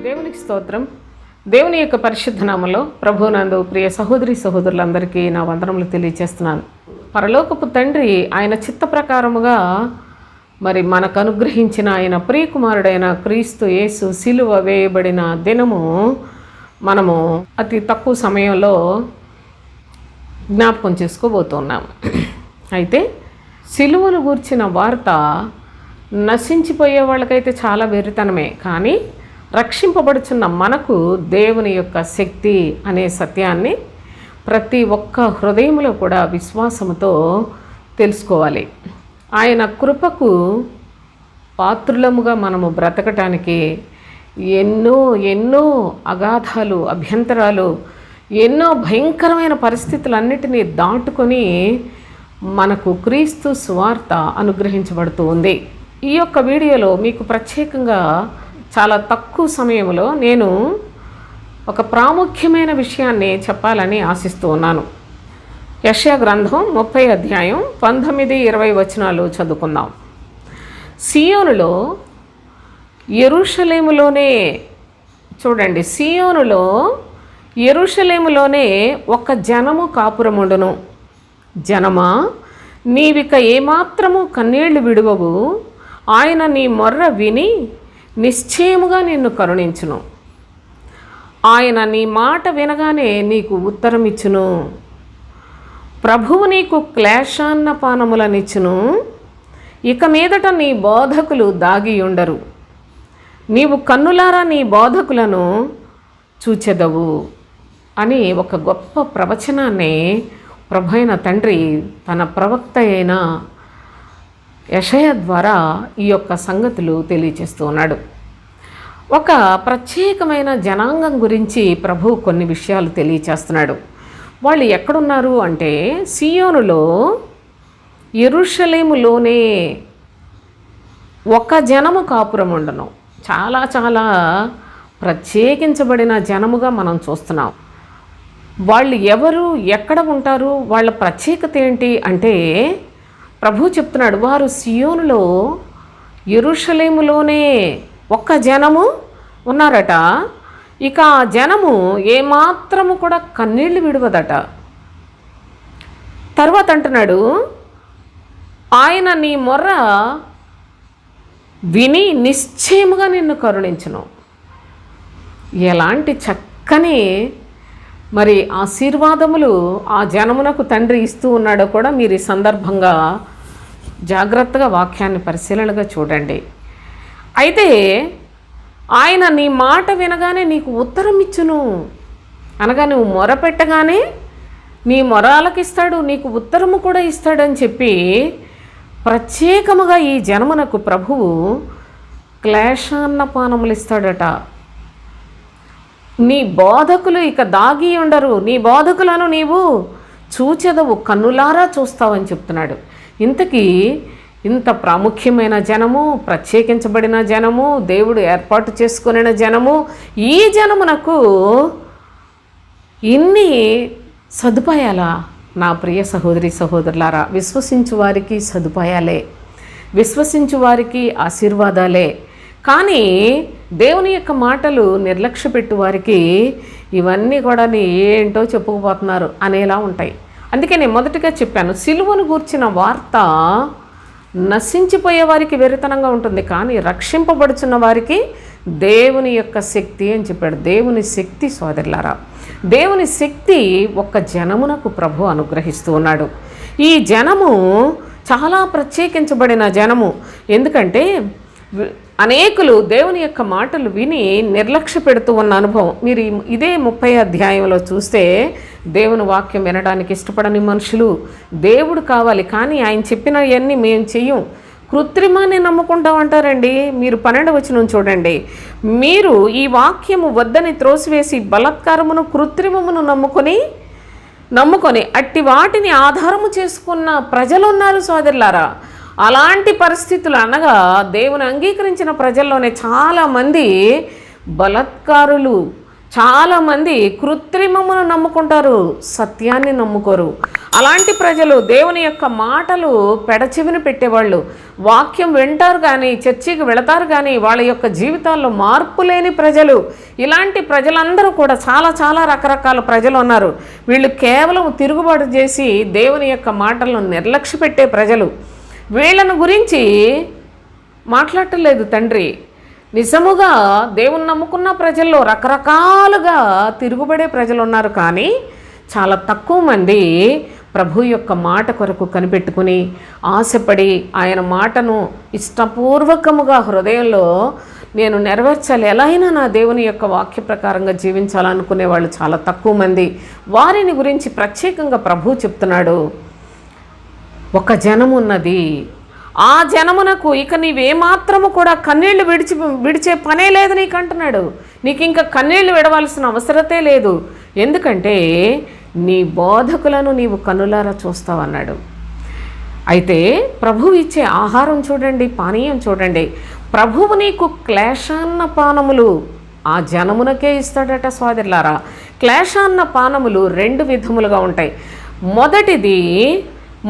దేవునికి స్తోత్రం. దేవుని యొక్క పరిశుద్ధ నామములో ప్రభువునందు ప్రియ సహోదరి సహోదరులందరికీ నా వందనములు తెలియజేస్తున్నాను. పరలోకపు తండ్రి ఆయన చిత్త ప్రకారముగా మరి మనకు అనుగ్రహించిన ఆయన ప్రియకుమారుడైన క్రీస్తు యేసు సిలువ వేయబడిన దినము మనము అతి తక్కువ సమయంలో జ్ఞాపకం చేసుకోబోతున్నాము. అయితే సిలువను గూర్చిన వార్త నశించిపోయే వాళ్ళకైతే చాలా వెర్రితనమే, కానీ రక్షింపబడుచున్న మనకు దేవుని యొక్క శక్తి అనే సత్యాన్ని ప్రతి ఒక్క హృదయంలో కూడా విశ్వాసముతో తెలుసుకోవాలి. ఆయన కృపకు పాత్రులముగా మనము బ్రతకటానికి ఎన్నో ఎన్నో అగాధాలు, అభ్యంతరాలు, ఎన్నో భయంకరమైన పరిస్థితులన్నిటినీ దాటుకొని మనకు క్రీస్తు సువార్త అనుగ్రహించబడుతూ ఉంది. ఈ యొక్క వీడియోలో మీకు ప్రత్యేకంగా చాలా తక్కువ సమయంలో నేను ఒక ప్రాముఖ్యమైన విషయాన్ని చెప్పాలని ఆశిస్తూ ఉన్నాను. యెషయా గ్రంథం 30 అధ్యాయం 19-20 వచనాలు చదువుకుందాం. సియోనులో యెరూషలేములోనే, చూడండి, సియోనులో యెరూషలేములోనే ఒక జనము కాపురముండును. జనమా, నీవిక ఏమాత్రము కన్నీళ్లు విడువవు. ఆయన నీ మొర్ర విని నిశ్చయముగా నిన్ను కరుణించును. ఆయన నీ మాట వినగానే నీకు ఉత్తరం ఇచ్చును. ప్రభువు నీకు క్లేశాన్న పానములనిచ్చును. ఇక మీదట నీ బోధకులు దాగి ఉండరు. నీవు కన్నులారా నీ బోధకులను చూచెదవు అని ఒక గొప్ప ప్రవచనాన్ని ప్రభువైన తండ్రి తన ప్రవక్త అయిన యెషయా ద్వారా ఈ యొక్క సంగతులు తెలియజేస్తూ ఉన్నాడు. ఒక ప్రత్యేకమైన జనాంగం గురించి ప్రభువు కొన్ని విషయాలు తెలియచేస్తున్నాడు. వాళ్ళు ఎక్కడున్నారు అంటే సియోనులో, యెరూషలేములోనే ఒక జనము కాపురముండును. చాలా చాలా ప్రత్యేకించబడిన జనముగా మనం చూస్తున్నాం. వాళ్ళు ఎవరు, ఎక్కడ ఉంటారు, వాళ్ళ ప్రత్యేకత ఏంటి అంటే ప్రభు చెప్తున్నాడు, వారు సియోనులో, యెరూషలేములోనే ఒక్క జనము ఉన్నారట. ఇక ఆ జనము ఏమాత్రము కూడా కన్నీళ్లు విడవదట. తర్వాత అంటున్నాడు, ఆయన నీ మొర్ర విని నిశ్చయముగా నిన్ను కరుణించును. ఎలాంటి చక్కని మరి ఆశీర్వాదములు ఆ జనమునకు తండ్రి ఇస్తూ ఉన్నాడో కూడా మీరు ఈ సందర్భంగా జాగ్రత్తగా వాక్యాన్ని పరిశీలనగా చూడండి. అయితే ఆయన నీ మాట వినగానే నీకు ఉత్తరం ఇచ్చును అనగా, నువ్వు మొర పెట్టగానే నీ మొర ఆలకిస్తాడు, నీకు ఉత్తరము కూడా ఇస్తాడని చెప్పి ప్రత్యేకముగా ఈ జనమునకు ప్రభువు క్లేశాన్న పానములు ఇస్తాడట. నీ బోధకులు ఇక దాగి ఉండరు, నీ బోధకులను నీవు చూచెదవు, కన్నులారా చూస్తావని చెప్తున్నాడు. ఇంతకీ ఇంత ప్రాముఖ్యమైన జనము, ప్రత్యేకించబడిన జనము, దేవుడు ఏర్పాటు చేసుకునే జనము, ఈ జనమునకు ఇన్ని సదుపాయాలా? నా ప్రియ సహోదరి సహోదరులారా, విశ్వసించు వారికి సదుపాయాలే, విశ్వసించు వారికి ఆశీర్వాదాలే. కానీ దేవుని యొక్క మాటలు నిర్లక్ష్య పెట్టు వారికి ఇవన్నీ కూడా ఏంటో చెప్పుకుపోతున్నారు అనేలా ఉంటాయి. అందుకే నేను మొదటిగా చెప్పాను, సిలువను గూర్చిన వార్త నశించిపోయే వారికి వెరితనంగా ఉంటుంది, కానీ రక్షింపబడుచున్న వారికి దేవుని యొక్క శక్తి అని చెప్పాడు. దేవుని శక్తి సోదరులారా, దేవుని శక్తి ఒక్క జనమునకు ప్రభు అనుగ్రహిస్తూ ఉన్నాడు. ఈ జనము చాలా ప్రత్యేకించబడిన జనము. ఎందుకంటే అనేకులు దేవుని యొక్క మాటలు విని నిర్లక్ష్య పెడుతూ ఉన్న అనుభవం మీరు ఇదే 30 అధ్యాయంలో చూస్తే, దేవుని వాక్యం వినడానికి ఇష్టపడని మనుషులు, దేవుడు కావాలి కానీ ఆయన చెప్పినవన్నీ మేము చెయ్యం, కృత్రిమాన్ని నమ్ముకుంటామంటారండి. మీరు 12వ వచనం చూడండి. మీరు ఈ వాక్యము వద్దని త్రోసివేసి బలాత్కారమును, కృత్రిమమును నమ్ముకొని అట్టి వాటిని ఆధారము చేసుకున్న ప్రజలు ఉన్నారు సోదరులారా. అలాంటి పరిస్థితులు అనగా దేవుని అంగీకరించిన ప్రజల్లోనే చాలామంది బలాత్కారులు, చాలామంది కృత్రిమమును నమ్ముకుంటారు, సత్యాన్ని నమ్ముకోరు. అలాంటి ప్రజలు దేవుని యొక్క మాటలు పెడచెవిని పెట్టేవాళ్ళు, వాక్యం వింటారు కానీ, చర్చికి వెళతారు కానీ వాళ్ళ యొక్క జీవితాల్లో మార్పు లేని ప్రజలు. ఇలాంటి ప్రజలందరూ కూడా చాలా చాలా రకరకాల ప్రజలు ఉన్నారు. వీళ్ళు కేవలం తిరుగుబాటు చేసి దేవుని యొక్క మాటలను నిర్లక్ష్య పెట్టే ప్రజలు. వీళ్ళను గురించి మాట్లాడలేదు తండ్రి. నిజముగా దేవుని నమ్ముకున్న ప్రజల్లో రకరకాలుగా తిరుగుబడే ప్రజలు ఉన్నారు, కానీ చాలా తక్కువ మంది ప్రభు యొక్క మాట కొరకు కనిపెట్టుకుని ఆశపడి ఆయన మాటను ఇష్టపూర్వకముగా హృదయంలో నేను నెరవేర్చాలి, ఎలా అయినా నా దేవుని యొక్క వాక్య ప్రకారంగా జీవించాలనుకునే వాళ్ళు చాలా తక్కువ మంది. వారిని గురించి ప్రత్యేకంగా ప్రభు చెప్తున్నాడు. ఒక జనం ఉన్నది, ఆ జనమునకు ఇక నీవేమాత్రము కూడా కన్నీళ్లు విడిచే పనే లేదు నీకు అంటున్నాడు. నీకు ఇంకా కన్నీళ్లు విడవలసిన అవసరతే లేదు, ఎందుకంటే నీ బోధకులను నీవు కనులారా చూస్తావన్నాడు. అయితే ప్రభువు ఇచ్చే ఆహారం చూడండి, పానీయం చూడండి. ప్రభువు నీకు క్లేశాన్న పానములు ఆ జనమునకే ఇస్తాడట సోదరులారా. క్లేశాన్న పానములు 2 విధములుగా ఉంటాయి.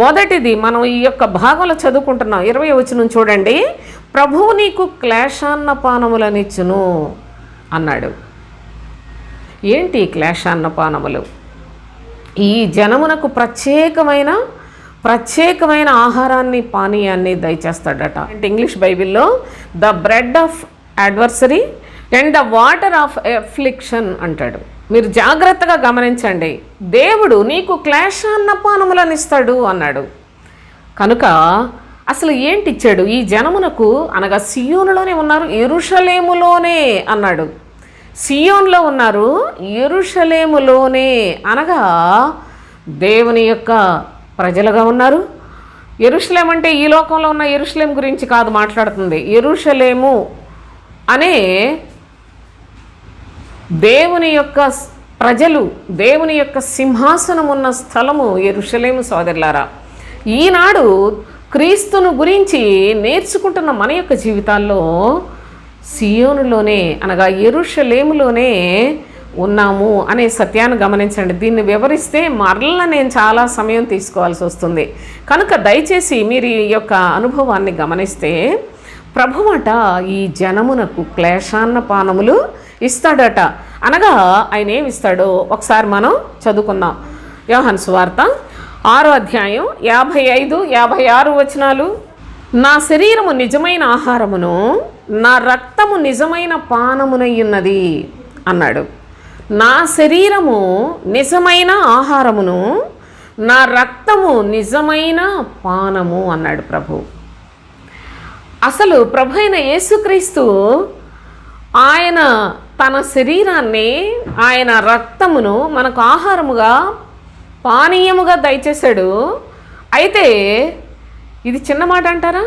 మొదటిది మనం ఈ యొక్క భాగంలో చదువుకుంటున్నాం. 20వ వచనం చూడండి. ప్రభువు నీకు క్లేశాన్న పానములనిచ్చును అన్నాడు. ఏంటి క్లేశాన్న పానములు? ఈ జనమునకు ప్రత్యేకమైన ఆహారాన్ని, పానీయాన్ని దయచేస్తాడట. అంటే ఇంగ్లీష్ బైబిల్లో the bread of adversary and the water of affliction అంటాడు. మీరు జాగ్రత్తగా గమనించండి. దేవుడు నీకు క్లేశాన్న పానములను ఇస్తాడు అన్నాడు. కనుక అసలు ఏంటి ఇచ్చాడు? ఈ జనమునకు, అనగా సియోనులోనే ఉన్నారు, యెరూషలేములోనే అన్నాడు. సియోన్లో ఉన్నారు, యెరూషలేములోనే అనగా దేవుని యొక్క ప్రజలుగా ఉన్నారు. యెరూషలేం అంటే ఈ లోకంలో ఉన్న యెరూషలేం గురించి కాదు మాట్లాడుతుంది. యెరూషలేము అనే దేవుని యొక్క ప్రజలు, దేవుని యొక్క సింహాసనం ఉన్న స్థలము యెరూషలేము సోదరులారా. ఈనాడు క్రీస్తును గురించి నేర్చుకుంటున్న మన యొక్క జీవితాల్లో సియోనులోనే, అనగా యెరూషలేములోనే ఉన్నాము అనే సత్యాన్ని గమనించండి. దీన్ని వివరిస్తే మరలా నేను చాలా సమయం తీసుకోవాల్సి వస్తుంది. కనుక దయచేసి మీరు ఈ యొక్క అనుభవాన్ని గమనిస్తే, ప్రభువట ఈ జనమునకు క్లేశాన్న పానములు ఇస్తాడట. అనగా ఆయన ఏమి ఇస్తాడో ఒకసారి మనం చదువుకుందాం. యోహాను సువార్త 6వ అధ్యాయం 55-56 వచనాలు. నా శరీరము నిజమైన ఆహారమును, నా రక్తము నిజమైన పానమునయ్యున్నది అన్నాడు. నా శరీరము నిజమైన ఆహారమును, నా రక్తము నిజమైన పానము అన్నాడు ప్రభు. అసలు ప్రభు అయిన యేసుక్రీస్తు ఆయన తన శరీరాన్ని, ఆయన రక్తమును మనకు ఆహారముగా, పానీయముగా దయచేశాడు. అయితే ఇది చిన్న మాట అంటారా?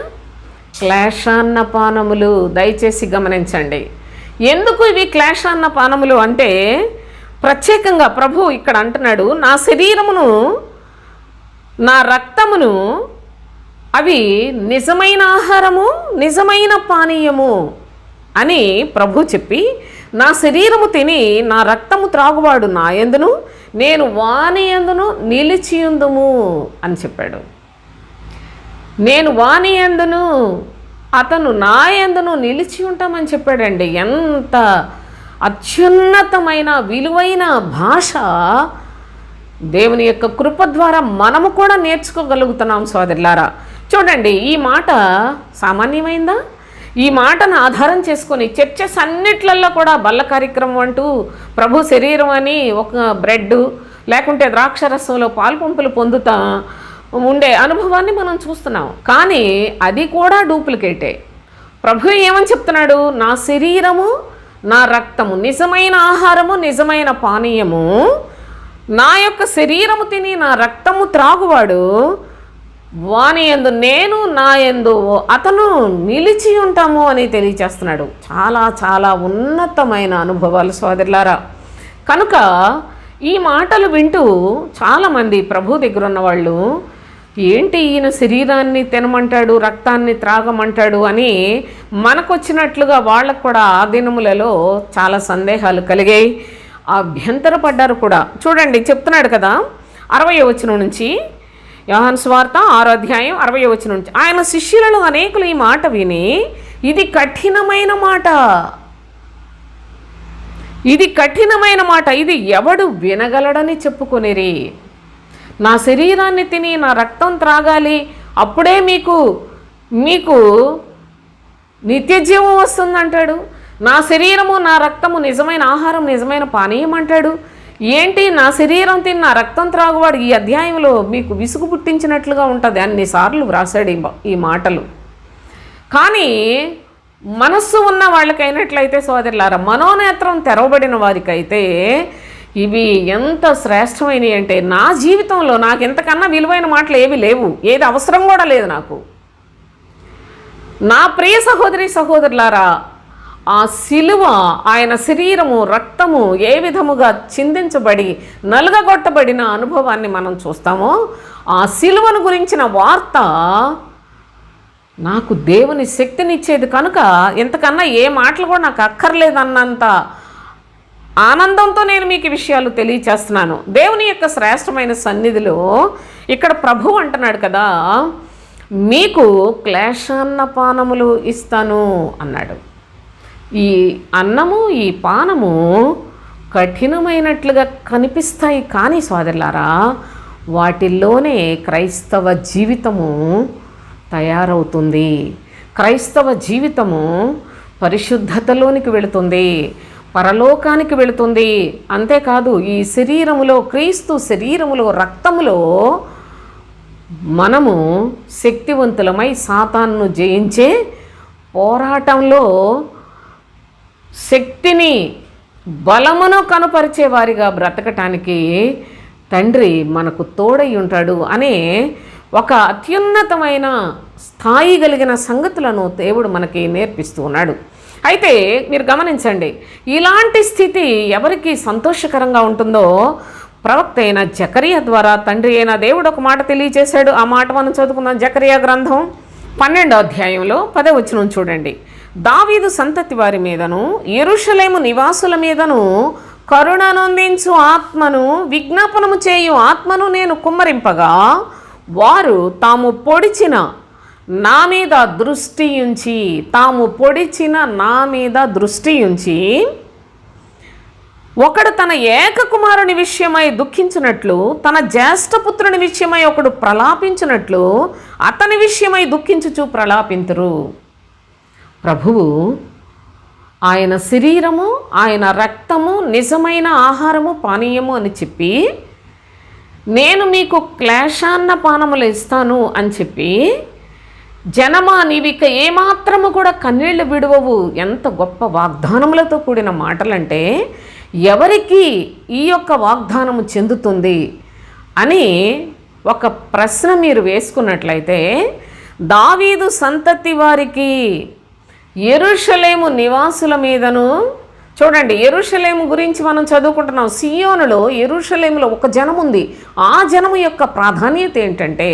క్లేశాన్న పానములు. దయచేసి గమనించండి. ఎందుకు ఇవి క్లేశాన్న పానములు అంటే, ప్రత్యేకంగా ప్రభు ఇక్కడ అంటున్నాడు, నా శరీరమును, నా రక్తమును అవి నిజమైన ఆహారము, నిజమైన పానీయము అని ప్రభు చెప్పి, నా శరీరము తిని నా రక్తము త్రాగువాడు నా యందును, నేను వాని యందును నిలిచియుందుము అని చెప్పాడు. నేను వాని యందును, అతను నా యందును నిలిచి ఉంటామని చెప్పాడండి. ఎంత అత్యున్నతమైన విలువైన భాష దేవుని యొక్క కృప ద్వారా మనము కూడా నేర్చుకోగలుగుతున్నాం సోదరులారా. చూడండి, ఈ మాట సామాన్యమైందా? ఈ మాటను ఆధారం చేసుకొని చర్చెస్ అన్నిట్లలో కూడా బల్ల కార్యక్రమం అంటూ ప్రభు శరీరం అని ఒక బ్రెడ్ లేకుంటే ద్రాక్షరసంలో పాల్పంపులు పొందుతా ఉండే అనుభవాన్ని మనం చూస్తున్నాం. కానీ అది కూడా డూప్లికేటే. ప్రభు ఏమని చెప్తున్నాడు? నా శరీరము, నా రక్తము నిజమైన ఆహారము, నిజమైన పానీయము. నా యొక్క శరీరము తిని నా రక్తము త్రాగువాడు వాని యందు నేను, నా యందు అతను నిలిచి ఉంటాము అని తెలియచేస్తున్నాడు. చాలా చాలా ఉన్నతమైన అనుభవాలు సోదరులారా. కనుక ఈ మాటలు వింటూ చాలామంది ప్రభు దగ్గర ఉన్నవాళ్ళు, ఏంటి ఈయన శరీరాన్ని తినమంటాడు, రక్తాన్ని త్రాగమంటాడు అని మనకొచ్చినట్లుగా వాళ్ళకు కూడా ఆ దినములలో చాలా సందేహాలు కలిగాయి. అభ్యంతరపడ్డారు కూడా. చూడండి చెప్తున్నాడు కదా 60వ వచనం నుంచి, యోహాను సువార్త 6వ అధ్యాయం 60వ వచనం నుంచి, ఆయన శిష్యులలో అనేకులు ఈ మాట విని ఇది కఠినమైన మాట, ఇది కఠినమైన మాట, ఇది ఎవడు వినగలడని చెప్పుకొనిరి. నా శరీరాన్ని తిని నా రక్తం త్రాగాలి, అప్పుడే మీకు నిత్యజీవం వస్తుందంటాడు. నా శరీరము నా రక్తము నిజమైన ఆహారం, నిజమైన పానీయం అంటాడు. ఏంటి నా శరీరం తిని నా రక్తం త్రాగువాడు? ఈ అధ్యాయంలో మీకు విసుగు పుట్టించినట్లుగా ఉంటుంది. అన్నిసార్లు వ్రాసాడు ఈ మాటలు. కానీ మనస్సు ఉన్న వాళ్ళకైనట్లయితే సోదరులారా, మనోనేత్రం తెరవబడిన వారికైతే ఇవి ఎంత శ్రేష్టమైనవి అంటే, నా జీవితంలో నాకు ఇంతకన్నా విలువైన మాటలు ఏవి లేవు, ఏది అవసరం కూడా లేదు నాకు. నా ప్రియ సహోదరి సహోదరులారా, ఆ శిలువ, ఆయన శరీరము రక్తము ఏ విధముగా చిందించబడి నలుగగొట్టబడిన అనుభవాన్ని మనం చూస్తామో, ఆ శిలువను గురించిన వార్త నాకు దేవుని శక్తినిచ్చేది కనుక ఇంతకన్నా ఏ మాటలు కూడా నాకు అక్కర్లేదన్నంత ఆనందంతో నేను మీకు ఈ విషయాలు తెలియచేస్తున్నాను. దేవుని యొక్క శ్రేష్టమైన సన్నిధిలో ఇక్కడ ప్రభు అంటున్నాడు కదా, మీకు క్లేశాన్న పానములు ఇస్తాను అన్నాడు. ఈ అన్నము ఈ పానము కఠినమైనట్లుగా కనిపిస్తాయి, కానీ సోదరులారా వాటిల్లోనే క్రైస్తవ జీవితము తయారవుతుంది. క్రైస్తవ జీవితము పరిశుద్ధతలోనికి వెళుతుంది, పరలోకానికి వెళుతుంది. అంతేకాదు ఈ శరీరములో, క్రీస్తు శరీరములో, రక్తములో మనము శక్తివంతులమై సాతానును జయించే పోరాటంలో శక్తిని బలమును కనుపరిచే వారిగా బ్రతకటానికి తండ్రి మనకు తోడై ఉంటాడు అనే ఒక అత్యున్నతమైన స్థాయి కలిగిన సంగతులను దేవుడు మనకి నేర్పిస్తూ ఉన్నాడు. అయితే మీరు గమనించండి, ఇలాంటి స్థితి ఎవరికి సంతోషకరంగా ఉంటుందో ప్రవక్త అయిన జకరియా ద్వారా తండ్రి అయిన దేవుడు ఒక మాట తెలియజేశాడు. ఆ మాట మనం చదువుకుందాం. జకరియా గ్రంథం 12వ అధ్యాయంలో 10వ వచనం చూడండి. దావీదు సంతతి వారి మీదను యెరూషలేము నివాసుల మీదను కరుణనొందించు ఆత్మను, విజ్ఞాపనము చేయు ఆత్మను నేను కుమ్మరింపగా వారు తాము పొడిచిన నా మీద దృష్టి ఉంచి, తాము పొడిచిన నా మీద దృష్టి ఉంచి, ఒకడు తన ఏక కుమారుని విషయమై దుఃఖించినట్లు, తన జ్యేష్ఠపుత్రుని విషయమై ఒకడు ప్రలాపించినట్లు అతని విషయమై దుఃఖించుచు ప్రలాపింతురు. ప్రభువు ఆయన శరీరము, ఆయన రక్తము నిజమైన ఆహారము, పానీయము అని చెప్పి, నేను మీకు క్లేశాన్న పానములు ఇస్తాను అని చెప్పి, జనమా నీవిక ఏమాత్రము కూడా కన్నీళ్లు విడువవు. ఎంత గొప్ప వాగ్దానములతో కూడిన మాటలంటే, ఎవరికి ఈ యొక్క వాగ్దానము చెందుతుంది అని ఒక ప్రశ్న మీరు వేసుకున్నట్లయితే, దావీదు సంతతి వారికి, యెరూషలేము నివాసుల మీదను. చూడండి, యెరూషలేము గురించి మనం చదువుకుంటున్నాం. సియోనులో, యెరూషలేములో ఒక జనం ఉంది. ఆ జనము యొక్క ప్రాధాన్యత ఏంటంటే,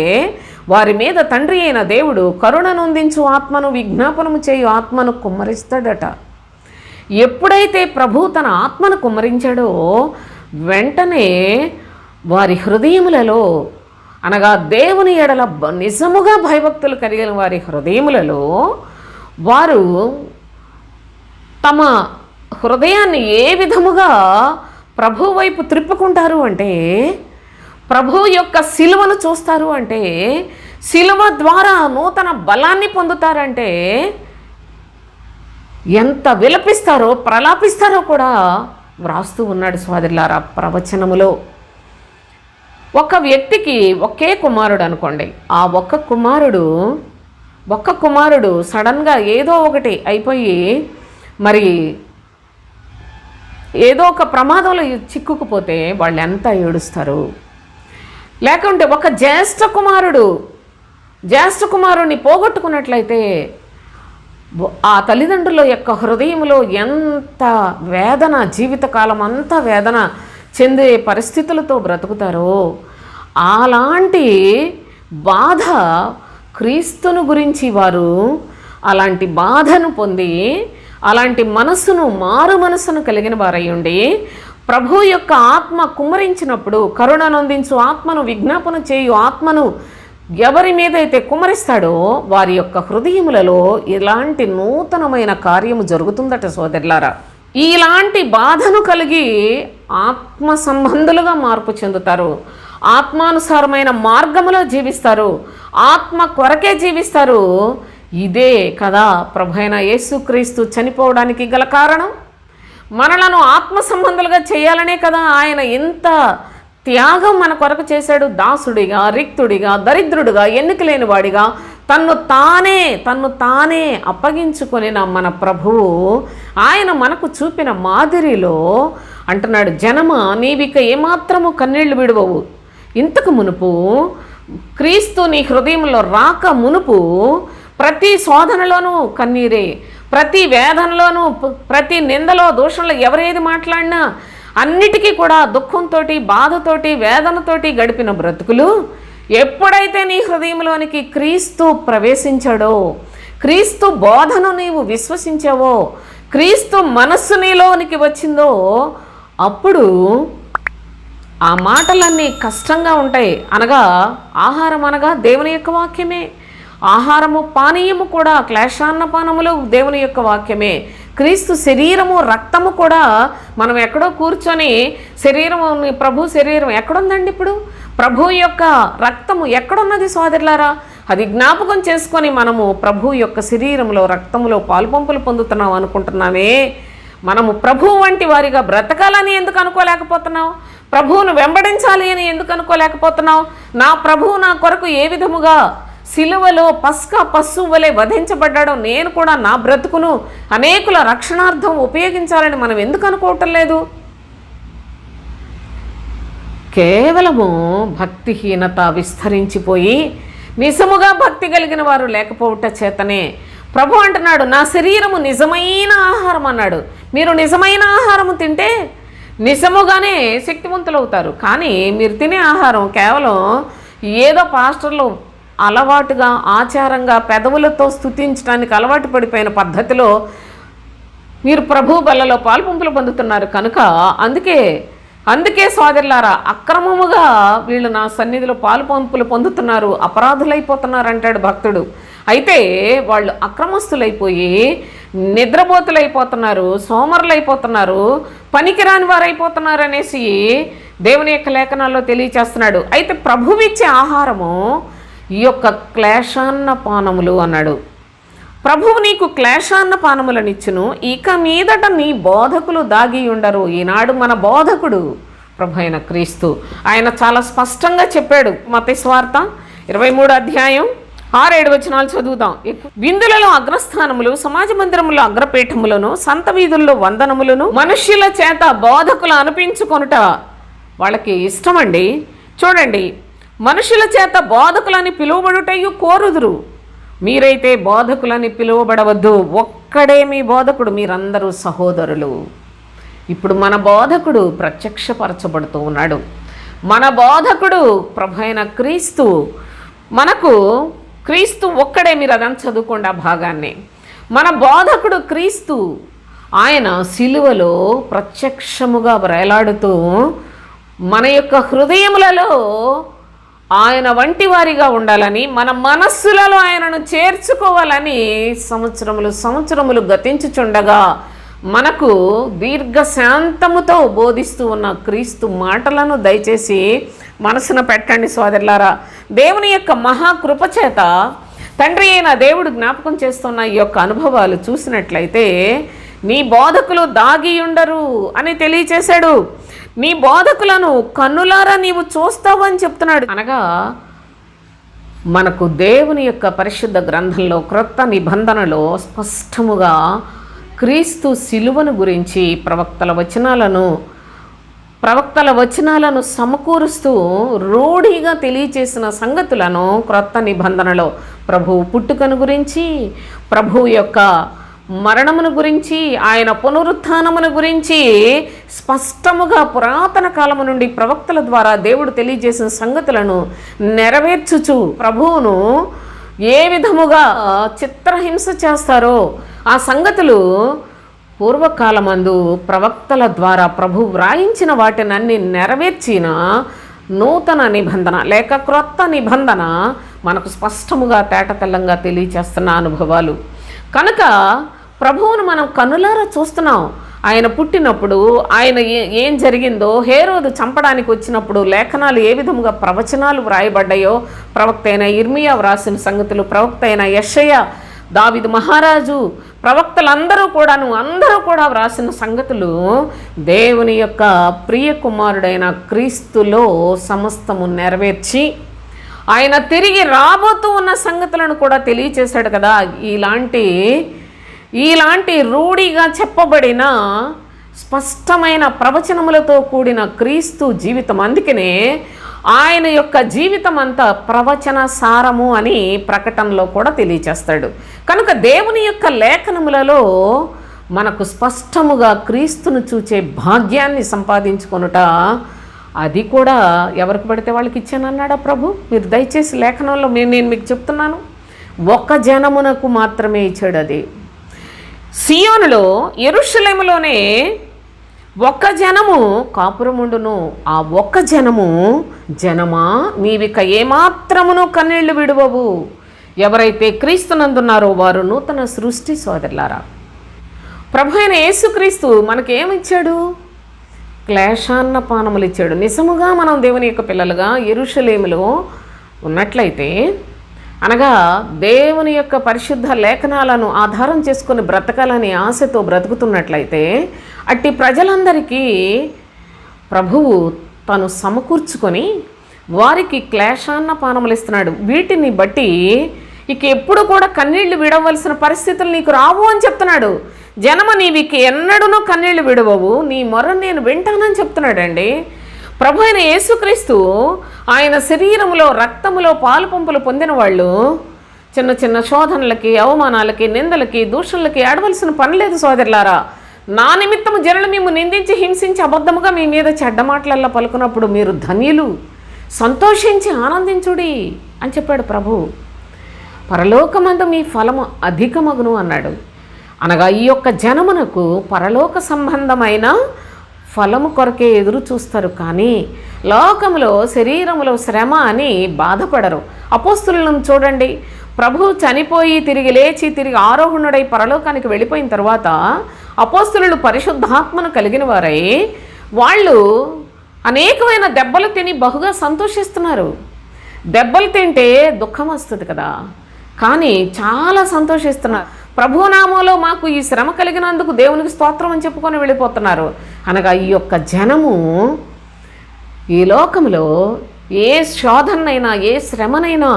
వారి మీద తండ్రి అయిన దేవుడు కరుణనొందించు ఆత్మను, విజ్ఞాపనము చేయు ఆత్మను కుమ్మరిస్తాడట. ఎప్పుడైతే ప్రభు తన ఆత్మను కుమ్మరించాడో వెంటనే వారి హృదయములలో, అనగా దేవుని ఎడల నిజముగా భయభక్తులు కలిగిన వారి హృదయములలో వారు తమ హృదయాన్ని ఏ విధముగా ప్రభు వైపు త్రిప్పుకుంటారు అంటే, ప్రభు యొక్క శిలువను చూస్తారు అంటే, శిలువ ద్వారా నూతన బలాన్ని పొందుతారంటే, ఎంత విలపిస్తారో ప్రలాపిస్తారో కూడా వ్రాస్తూ ఉన్నాడు సోదరులారా ప్రవచనములో. ఒక వ్యక్తికి ఒకే కుమారుడు అనుకోండి. ఆ ఒక్క కుమారుడు సడన్గా ఏదో ఒకటి అయిపోయి, మరి ఏదో ఒక ప్రమాదంలో చిక్కుకుపోతే వాళ్ళు ఎంత ఏడుస్తారు. లేకుంటే ఒక జ్యేష్ఠ కుమారుడిని పోగొట్టుకున్నట్లయితే ఆ తల్లిదండ్రుల యొక్క హృదయంలో ఎంత వేదన, జీవితకాలం అంతా వేదన చెందే పరిస్థితులతో బ్రతుకుతారో, అలాంటి బాధ క్రీస్తును గురించి వారు అలాంటి బాధను పొంది, అలాంటి మారు మనస్సును కలిగిన వారై ఉండి ప్రభు యొక్క ఆత్మ కుమ్మరించినప్పుడు, కరుణనందించు ఆత్మను, విజ్ఞాపన చేయు ఆత్మను ఎవరి మీదైతే కుమ్మరిస్తాడో వారి యొక్క హృదయములలో ఇలాంటి నూతనమైన కార్యము జరుగుతుందట సోదరులారా. ఇలాంటి బాధను కలిగి ఆత్మ సంబంధులుగా మార్పు చెందుతారు, ఆత్మానుసారమైన మార్గములో జీవిస్తారు, ఆత్మ కొరకే జీవిస్తారు. ఇదే కదా ప్రభువైన యేసుక్రీస్తు చనిపోవడానికి గల కారణం. మనలను ఆత్మ సంబంధులుగా చేయాలనే కదా ఆయన ఎంత త్యాగం మన కొరకు చేశాడు. దాసుడిగా, రిక్తుడిగా, దరిద్రుడిగా, ఎన్నిక లేని వాడిగా తన్ను తానే అప్పగించుకొని మన ప్రభువు ఆయన మనకు చూపిన మాదిరిలో అంటున్నాడు, జనమా నీవిక ఏమాత్రము కన్నీళ్లు విడవవు. ఇంతకు మునుపు క్రీస్తు నీ హృదయంలో రాక మునుపు ప్రతి శోధనలోనూ కన్నీరే, ప్రతి వేదనలోనూ, ప్రతి నిందలో, దోషంలో ఎవరేది మాట్లాడినా అన్నిటికీ కూడా దుఃఖంతో, బాధతోటి, వేదనతోటి గడిపిన బ్రతుకులు ఎప్పుడైతే నీ హృదయంలోనికి క్రీస్తు ప్రవేశించాడో, క్రీస్తు బోధను నీవు విశ్వసించావో, క్రీస్తు మనస్సు నీలోనికి వచ్చిందో అప్పుడు ఆ మాటలన్నీ కష్టంగా ఉంటాయి. అనగా ఆహారం అనగా దేవుని యొక్క వాక్యమే, ఆహారము పానీయము కూడా క్లేశాన్నపానములు దేవుని యొక్క వాక్యమే. క్రీస్తు శరీరము రక్తము కూడా మనం ఎక్కడో కూర్చొని శరీరము, ప్రభు శరీరం ఎక్కడుందండి? ఇప్పుడు ప్రభు యొక్క రక్తము ఎక్కడున్నది సోదరులారా? అది జ్ఞాపకం చేసుకొని మనము ప్రభు యొక్క శరీరంలో, రక్తములో పాలుపంపులు పొందుతున్నాం అనుకుంటున్నామే. మనము ప్రభు వంటి వారిగా బ్రతకాలని ఎందుకు అనుకోలేకపోతున్నావు? ప్రభువును వెంబడించాలి అని ఎందుకు అనుకోలేకపోతున్నావు? నా ప్రభువు నా కొరకు ఏ విధముగా సిలువలో పస్కా పశువు వలె వధించబడ్డాడో నేను కూడా నా బ్రతుకును అనేకుల రక్షణార్థం ఉపయోగించాలని మనం ఎందుకు అనుకోవటం లేదు? కేవలము భక్తిహీనత విస్తరించిపోయి నిజముగా భక్తి కలిగిన వారు లేకపోవట చేతనే ప్రభు అంటున్నాడు, నా శరీరము నిజమైన ఆహారం అన్నాడు. మీరు నిజమైన ఆహారము తింటే నిజముగానే శక్తివంతులు అవుతారు. కానీ మీరు తినే ఆహారం కేవలం ఏదో పాస్టర్లు అలవాటుగా, ఆచారంగా, పెదవులతో స్తుతించడానికి అలవాటు పడిపోయిన పద్ధతిలో మీరు ప్రభు బల్లలో పాలుపంపులు పొందుతున్నారు కనుక అందుకే సోదరులారా, అక్రమముగా వీళ్ళు నా సన్నిధిలో పాలుపంపులు పొందుతున్నారు, అపరాధులైపోతున్నారు అంటాడు భక్తుడు. అయితే వాళ్ళు అక్రమస్తులైపోయి నిద్రపోతులైపోతున్నారు, సోమరులైపోతున్నారు, పనికిరాని వారు అయిపోతున్నారు అనేసి దేవుని యొక్క లేఖనాల్లో తెలియచేస్తున్నాడు. అయితే ప్రభువిచ్చే ఆహారము ఈ యొక్క క్లేశాన్న పానములు అన్నాడు. ప్రభువు నీకు క్లేశాన్న పానములనిచ్చును, ఇక మీదట నీ బోధకులు దాగి ఉండరు. ఈనాడు మన బోధకుడు ప్రభు అయిన క్రీస్తు. ఆయన చాలా స్పష్టంగా చెప్పాడు. మత్తయి సువార్త 23వ అధ్యాయం 6-7 వచనాలు చదువుదాం. విందులలో అగ్రస్థానములు, సమాజ మందిరములో అగ్రపీఠములను, సంత వీధుల్లో వందనములను మనుష్యుల చేత బోధకులు అనిపించుకొనుట వాళ్ళకి ఇష్టమండి. చూడండి, మనుషుల చేత బోధకులని పిలువబడుటయు కోరుదురు, మీరైతే బోధకులని పిలువబడవద్దు, ఒక్కడే మీ బోధకుడు, మీరందరూ సహోదరులు. ఇప్పుడు మన బోధకుడు ప్రత్యక్షపరచబడుతూ ఉన్నాడు. మన బోధకుడు ప్రభు అయిన క్రీస్తు. మనకు క్రీస్తు ఒక్కడే. మీరు అదంతా చదువుకోండి ఆ భాగాన్ని. మన బోధకుడు క్రీస్తు. ఆయన సిలువలో ప్రత్యక్షముగా వేలాడుతూ మన యొక్క హృదయములలో ఆయన వంటి వారిగా ఉండాలని, మన మనస్సులలో ఆయనను చేర్చుకోవాలని సంవత్సరములు గతించుచుండగా మనకు దీర్ఘశాంతముతో బోధిస్తూ ఉన్న క్రీస్తు మాటలను దయచేసి మనసున పెట్టండి సోదరులారా. దేవుని యొక్క మహాకృపచేత తండ్రి అయిన దేవుడు జ్ఞాపకం చేస్తున్న ఈ యొక్క అనుభవాలు చూసినట్లయితే నీ బోధకులు దాగి ఉండరు అని తెలియచేశాడు. నీ బోధకులను కన్నులారా నీవు చూస్తావు అని చెప్తున్నాడు. అనగా మనకు దేవుని యొక్క పరిశుద్ధ గ్రంథంలో, క్రొత్త నిబంధనలో స్పష్టముగా క్రీస్తు సిలువను గురించి ప్రవక్తల వచనాలను సమకూరుస్తూ రూఢిగా తెలియచేసిన సంగతులను క్రొత్త నిబంధనలో ప్రభువు పుట్టుకను గురించి, ప్రభువు యొక్క మరణమును గురించి, ఆయన పునరుత్థానమును గురించి స్పష్టముగా పురాతన కాలము నుండి ప్రవక్తల ద్వారా దేవుడు తెలియజేసిన సంగతులను నెరవేర్చుచు ప్రభువును ఏ విధముగా చిత్రహింస చేస్తారో ఆ సంగతులు పూర్వకాలమందు ప్రవక్తల ద్వారా ప్రభు వ్రాయించిన వాటినన్నీ నెరవేర్చిన నూతన నిబంధన లేక క్రొత్త నిబంధన మనకు స్పష్టముగా తేటతెల్లంగా తెలియచేస్తున్న అనుభవాలు కనుక ప్రభువును మనం కనులారా చూస్తున్నాం. ఆయన పుట్టినప్పుడు ఆయన ఏం జరిగిందో, హేరోదు చంపడానికి వచ్చినప్పుడు లేఖనాలు ఏ విధముగా ప్రవచనాలు వ్రాయబడ్డాయో, ప్రవక్త అయిన ఇర్మియా వ్రాసిన సంగతులు, ప్రవక్త అయిన యెషయా, దావీదు మహారాజు, ప్రవక్తలందరూ కూడా వ్రాసిన సంగతులు దేవుని యొక్క ప్రియ కుమారుడైన క్రీస్తులో సమస్తము నెరవేర్చి ఆయన తిరిగి రాబోతూ ఉన్న సంగతులను కూడా తెలియచేశాడు కదా. ఇలాంటి రూఢిగా చెప్పబడిన స్పష్టమైన ప్రవచనములతో కూడిన క్రీస్తు జీవితం, అందుకనే ఆయన యొక్క జీవితం అంతా ప్రవచన సారము అని ప్రకటనలో కూడా తెలియచేస్తాడు. కనుక దేవుని యొక్క లేఖనములలో మనకు స్పష్టముగా క్రీస్తును చూచే భాగ్యాన్ని సంపాదించుకొనుట, అది కూడా ఎవరికి పడితే వాళ్ళకి ఇచ్చానన్నాడా ప్రభు. మీరు దయచేసి లేఖనంలో నేను మీకు చెప్తున్నాను, ఒక జనమునకు మాత్రమే ఇచ్చాడు. అది సియోనులో యెరూషలేములోనే ఒక్క జనము కాపురముండును. ఆ ఒక్క జనమా నీవిక ఏమాత్రమును కన్నీళ్లు విడువవు. ఎవరైతే క్రీస్తునందున్నారో వారు నూతన సృష్టి సోదరులారా. ప్రభు అయిన యేసుక్రీస్తు మనకేమిచ్చాడు? క్లేశాన్న పానములు ఇచ్చాడు. నిజముగా మనం దేవుని యొక్క పిల్లలుగా యెరూషలేములో ఉన్నట్లయితే, అనగా దేవుని యొక్క పరిశుద్ధ లేఖనాలను ఆధారం చేసుకుని బ్రతకాలని ఆశతో బ్రతుకుతున్నట్లయితే, అట్టి ప్రజలందరికీ ప్రభువు తను సమకూర్చుకొని వారికి క్లేశాన్న పానములు ఇస్తున్నాడు. వీటిని బట్టి ఇక ఎప్పుడు కూడా కన్నీళ్లు విడవలసిన పరిస్థితులు నీకు రావు అని చెప్తున్నాడు. జనమ నీవికి ఎన్నడూనూ కన్నీళ్లు విడవవు, నీ మొర నేను వింటానని చెప్తున్నాడండి. ప్రభు అయిన యేసుక్రీస్తు ఆయన శరీరములో రక్తములో పాలు పంపులు పొందిన వాళ్ళు చిన్న చిన్న శోధనలకి, అవమానాలకి, నిందలకి, దూషణలకి ఆడవలసిన పని లేదు సోదరులారా. నా నిమిత్తము జనులు మేము నిందించి హింసించి అబద్ధముగా మీ మీద చెడ్డ మాటలల్లా పలుకున్నప్పుడు మీరు ధన్యులు, సంతోషించి ఆనందించుడి అని చెప్పాడు ప్రభు. పరలోకమందు మీ ఫలము అధికమగును అన్నాడు. అనగా ఈ యొక్క జనమునకు పరలోక సంబంధమైన ఫలము కొరకే ఎదురు చూస్తారు, కానీ లోకములో శరీరములో శ్రమ అని బాధపడరు. అపోస్తులను చూడండి, ప్రభు చనిపోయి తిరిగి లేచి తిరిగి ఆరోహణుడై పరలోకానికి వెళ్ళిపోయిన తర్వాత అపోస్తులు పరిశుద్ధాత్మను కలిగిన వారై వాళ్ళు అనేకమైన దెబ్బలు తిని బహుగా సంతోషిస్తున్నారు. దెబ్బలు తింటే దుఃఖం వస్తుంది కదా, కానీ చాలా సంతోషిస్తున్నారు. ప్రభునామంలో మాకు ఈ శ్రమ కలిగినందుకు దేవునికి స్తోత్రం అని చెప్పుకొని వెళ్ళిపోతున్నారు. అనగా ఈ యొక్క జనము ఈ లోకంలో ఏ శోధనైనా ఏ శ్రమనైనా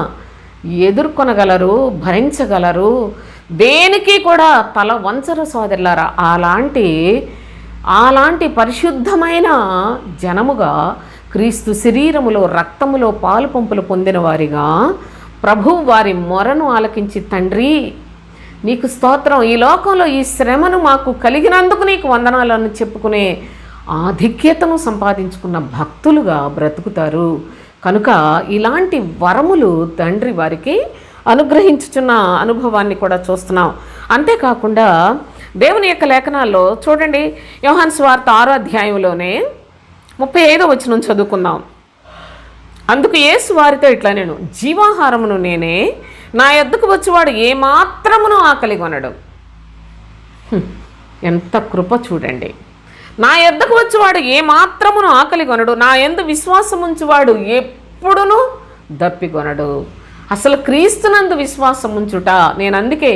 ఎదుర్కొనగలరు, భరించగలరు, దేనికి కూడా తల వంచరు సోదరులారా. అలాంటి పరిశుద్ధమైన జనముగా క్రీస్తు శరీరములో రక్తములో పాలు పంపులు పొందిన వారిగా ప్రభు వారి మొరను ఆలకించి, తండ్రి నీకు స్తోత్రం, ఈ లోకంలో ఈ శ్రమను మాకు కలిగినందుకు నీకు వందనాలను చెప్పుకునే ఆధిక్యతను సంపాదించుకున్న భక్తులుగా బ్రతుకుతారు. కనుక ఇలాంటి వరములు తండ్రి వారికి అనుగ్రహించుచున్న అనుభవాన్ని కూడా చూస్తున్నాం. అంతేకాకుండా దేవుని యొక్క లేఖనాల్లో చూడండి, యోహాను సువార్త 6వ అధ్యాయంలోనే 35వ వచనం చదువుకుందాం. అందుకు యేసు వారితో ఇట్లా, నేను జీవాహారమును నేనే, నా యొద్దకు వచ్చేవాడు ఏమాత్రమును ఆకలి కొనడు. ఎంత కృప చూడండి. నా యొద్దకు వచ్చేవాడు ఏమాత్రమును ఆకలి కొనడు, నా యందు విశ్వాసం ఉంచువాడు ఎప్పుడునూ దప్పికొనడు. అసలు క్రీస్తునందు విశ్వాసం ఉంచుట, నేను అందుకే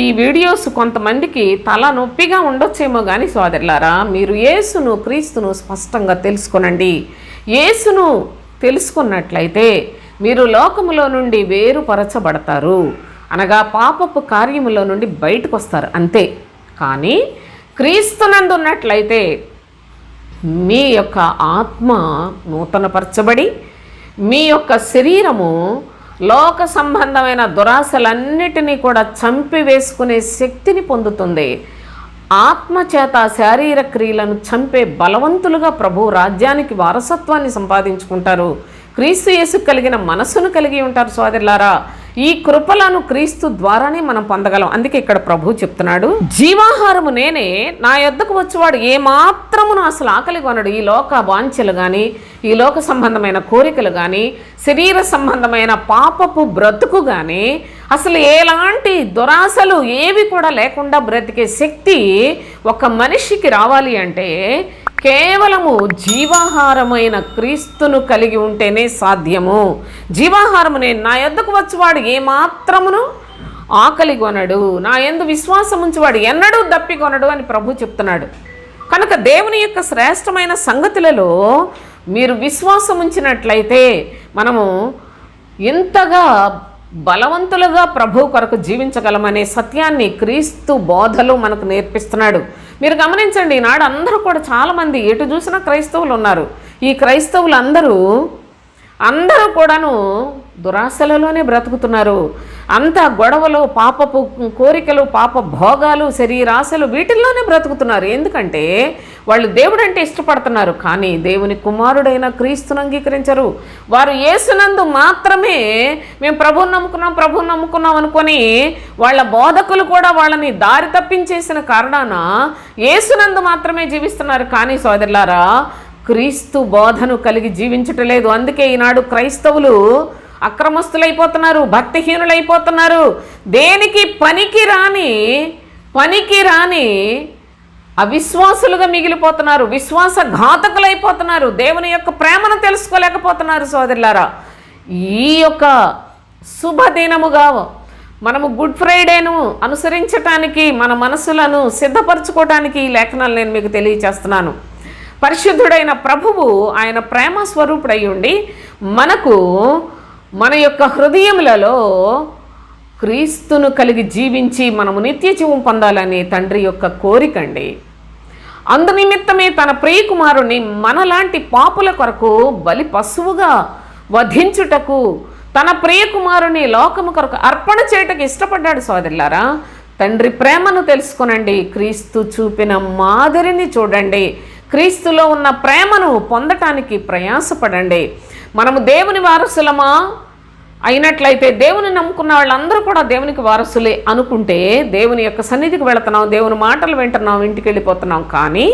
ఈ వీడియోస్ కొంతమందికి తల నొప్పిగా ఉండొచ్చేమో కానీ సోదరులారా, మీరు యేసును క్రీస్తును స్పష్టంగా తెలుసుకొనండి. యేసును తెలుసుకున్నట్లయితే మీరు లోకములో నుండి వేరుపరచబడతారు, అనగా పాపపు కార్యములో నుండి బయటకు వస్తారు అంతే. కానీ క్రీస్తునందు ఉన్నట్లయితే మీ యొక్క ఆత్మ నూతనపరచబడి మీ యొక్క శరీరము లోక సంబంధమైన దురాశలన్నిటినీ కూడా చంపివేసుకునే శక్తిని పొందుతుంది. ఆత్మచేత శారీర క్రియలను చంపే బలవంతులుగా ప్రభు రాజ్యానికి వారసత్వాన్ని సంపాదించుకుంటారు. క్రీస్తు యేసు కలిగిన మనస్సును కలిగి ఉంటారు సోదరులారా. ఈ కృపలను క్రీస్తు ద్వారానే మనం పొందగలం. అందుకే ఇక్కడ ప్రభు చెప్తున్నాడు, జీవాహారము నేనే, నా యొద్దకు వచ్చేవాడు ఏమాత్రమును అసలు ఆకలి కొనడు. ఈ లోక వాంఛలు కానీ, ఈ లోక సంబంధమైన కోరికలు కానీ, శరీర సంబంధమైన పాపపు బ్రతుకు కానీ, అసలు ఎలాంటి దురాశలు ఏవి కూడా లేకుండా బ్రతికే శక్తి ఒక మనిషికి రావాలి అంటే కేవలము జీవాహారమైన క్రీస్తును కలిగి ఉంటేనే సాధ్యము. జీవాహారము నేను, నా యొద్దకు వచ్చేవాడు ఏమాత్రమును ఆకలి కొనడు, నా యందు విశ్వాసం ఉంచేవాడు ఎన్నడూ దప్పికొనడు అని ప్రభు చెప్తున్నాడు. కనుక దేవుని యొక్క శ్రేష్టమైన సంగతులలో మీరు విశ్వాసం ఉంచినట్లయితే మనము ఎంతగా బలవంతులుగా ప్రభు కొరకు జీవించగలమనే సత్యాన్ని క్రీస్తు బోధలు మనకు నేర్పిస్తున్నాడు. మీరు గమనించండి, ఈనాడు అందరూ కూడా చాలామంది ఎటు చూసినా క్రైస్తవులు ఉన్నారు. ఈ క్రైస్తవులు అందరూ కూడాను దురాశలలోనే బ్రతుకుతున్నారు. అంతా గొడవలు, పాపపు కోరికలు, పాప భోగాలు, శరీరాశలు వీటిల్లోనే బ్రతుకుతున్నారు. ఎందుకంటే వాళ్ళు దేవుడు అంటే ఇష్టపడుతున్నారు, కానీ దేవుని కుమారుడైన క్రీస్తును అంగీకరించరు. వారు యేసునందు మాత్రమే మేము ప్రభువుని నమ్ముకున్నాం అనుకొని వాళ్ళ బోధకులు కూడా వాళ్ళని దారి తప్పించేసిన కారణాన యేసునందు మాత్రమే జీవిస్తున్నారు. కానీ సోదరులారా, క్రీస్తు బోధను కలిగి జీవించటలేదు. అందుకే ఈనాడు క్రైస్తవులు అక్రమస్తులైపోతున్నారు, భక్తిహీనులైపోతున్నారు, దేనికి పనికి రాని అవిశ్వాసులుగా మిగిలిపోతున్నారు, విశ్వాసఘాతకులైపోతున్నారు, దేవుని యొక్క ప్రేమను తెలుసుకోలేకపోతున్నారు. సోదరులారా, ఈ యొక్క శుభదినముగా మనము గుడ్ ఫ్రైడేను అనుసరించటానికి మన మనసులను సిద్ధపరచుకోవటానికి ఈ లేఖనాలు నేను మీకు తెలియచేస్తున్నాను. పరిశుద్ధుడైన ప్రభువు ఆయన ప్రేమ స్వరూపుడై ఉండి మనకు మన యొక్క హృదయములలో క్రీస్తును కలిగి జీవించి మనము నిత్య జీవం పొందాలని తండ్రి యొక్క కోరికండి. అందునిమిత్తమే తన ప్రియకుమారుని మనలాంటి పాపుల కొరకు బలి పశువుగా వధించుటకు తన ప్రియకుమారుని లోకము కొరకు అర్పణ చేయటకు ఇష్టపడ్డాడు. సోదరులారా, తండ్రి ప్రేమను తెలుసుకొనండి, క్రీస్తు చూపిన మాదిరిని చూడండి, క్రీస్తులో ఉన్న ప్రేమను పొందటానికి ప్రయాసపడండి. మనము దేవుని వారసులమా అయినట్లయితే, దేవుని నమ్ముకున్న వాళ్ళందరూ కూడా దేవునికి వారసులే అనుకుంటే దేవుని యొక్క సన్నిధికి వెళుతున్నాం, దేవుని మాటలు వింటున్నాం, ఇంటికి వెళ్ళిపోతున్నాం. కానీ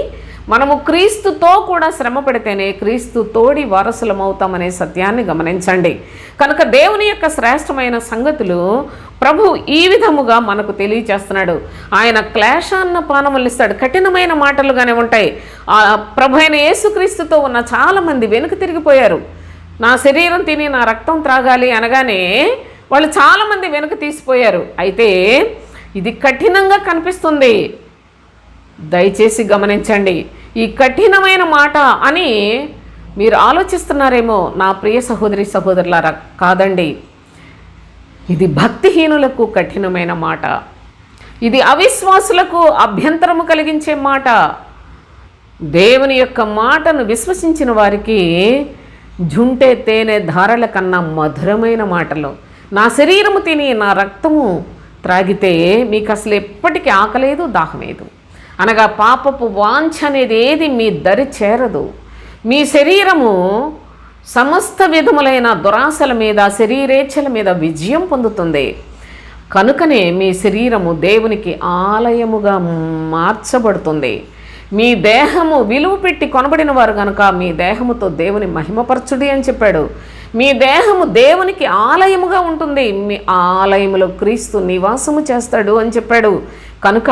మనము క్రీస్తుతో కూడా శ్రమ పడితేనే క్రీస్తు తోడి వారసులం అవుతామనే సత్యాన్ని గమనించండి. కనుక దేవుని యొక్క శ్రేష్టమైన సంగతులు ప్రభు ఈ విధముగా మనకు తెలియచేస్తున్నాడు. ఆయన క్లేశాన్న పానములు ఇస్తాడు. కఠినమైన మాటలుగానే ఉంటాయి. ప్రభు అయిన యేసుక్రీస్తుతో ఉన్న చాలామంది వెనుక తిరిగిపోయారు. నా శరీరం తిని నా రక్తం త్రాగాలి అనగానే వాళ్ళు చాలామంది వెనుక తీసిపోయారు. అయితే ఇది కఠినంగా కనిపిస్తుంది, దయచేసి గమనించండి. ఈ కఠినమైన మాట అని మీరు ఆలోచిస్తున్నారేమో, నా ప్రియ సహోదరి సహోదరులారా, కాదండి. ఇది భక్తిహీనులకు కఠినమైన మాట, ఇది అవిశ్వాసులకు అభ్యంతరము కలిగించే మాట. దేవుని యొక్క మాటను విశ్వసించిన వారికి జుంటే తేనె ధారల కన్నా మధురమైన మాటలు. నా శరీరము తిని నా రక్తము త్రాగితే మీకు అసలు ఎప్పటికీ ఆకలేదు, దాహమేదు అనగా పాపపు వాంఛ అనేది ఏది మీ దరి చేరదు. మీ శరీరము సమస్త విధములైన దురాశల మీద, శరీరేచ్ఛల మీద విజయం పొందుతుంది. కనుకనే మీ శరీరము దేవునికి ఆలయముగా మార్చబడుతుంది. మీ దేహము విలువ పెట్టి కొనబడిన వారు కనుక మీ దేహముతో దేవుని మహిమపరచుడి అని చెప్పాడు. మీ దేహము దేవునికి ఆలయముగా ఉంటుంది, మీ ఆలయములో క్రీస్తు నివాసము చేస్తాడు అని చెప్పాడు. కనుక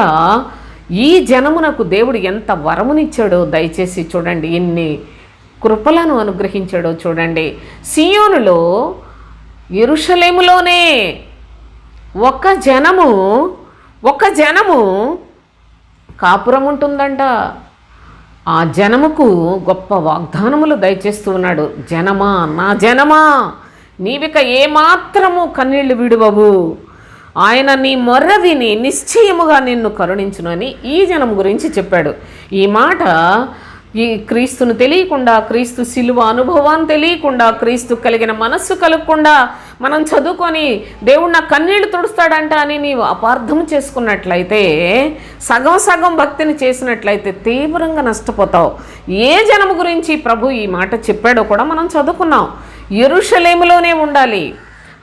ఈ జనమునకు దేవుడు ఎంత వరమునిచ్చాడో దయచేసి చూడండి, ఎన్ని కృపలను అనుగ్రహించాడో చూడండి. సియోనులో, యెరూషలేములోనే ఒక జనము కాపురం ఉంటుందంట. ఆ జనముకు గొప్ప వాగ్దానములు దయచేస్తూ ఉన్నాడు. జనమా, నా జనమా, నీవిక ఏమాత్రము కన్నీళ్లు విడువవు, ఆయన నీ మొర్ర విని నిశ్చయముగా నిన్ను కరుణించును అని ఈ జనం గురించి చెప్పాడు. ఈ మాట ఈ క్రీస్తును తెలియకుండా, క్రీస్తు శిలువ అనుభవాన్ని తెలియకుండా, క్రీస్తు కలిగిన మనస్సు కలగకుండా మనం చదువుకొని దేవుడు నా కన్నీళ్లు తుడుస్తాడంట అని నీవు అపార్థం చేసుకున్నట్లయితే, సగం భక్తిని చేసినట్లయితే తీవ్రంగా నష్టపోతావు. ఏ జనము గురించి ప్రభు ఈ మాట చెప్పాడో కూడా మనం చదువుకున్నాం. యెరూషలేములోనే ఉండాలి,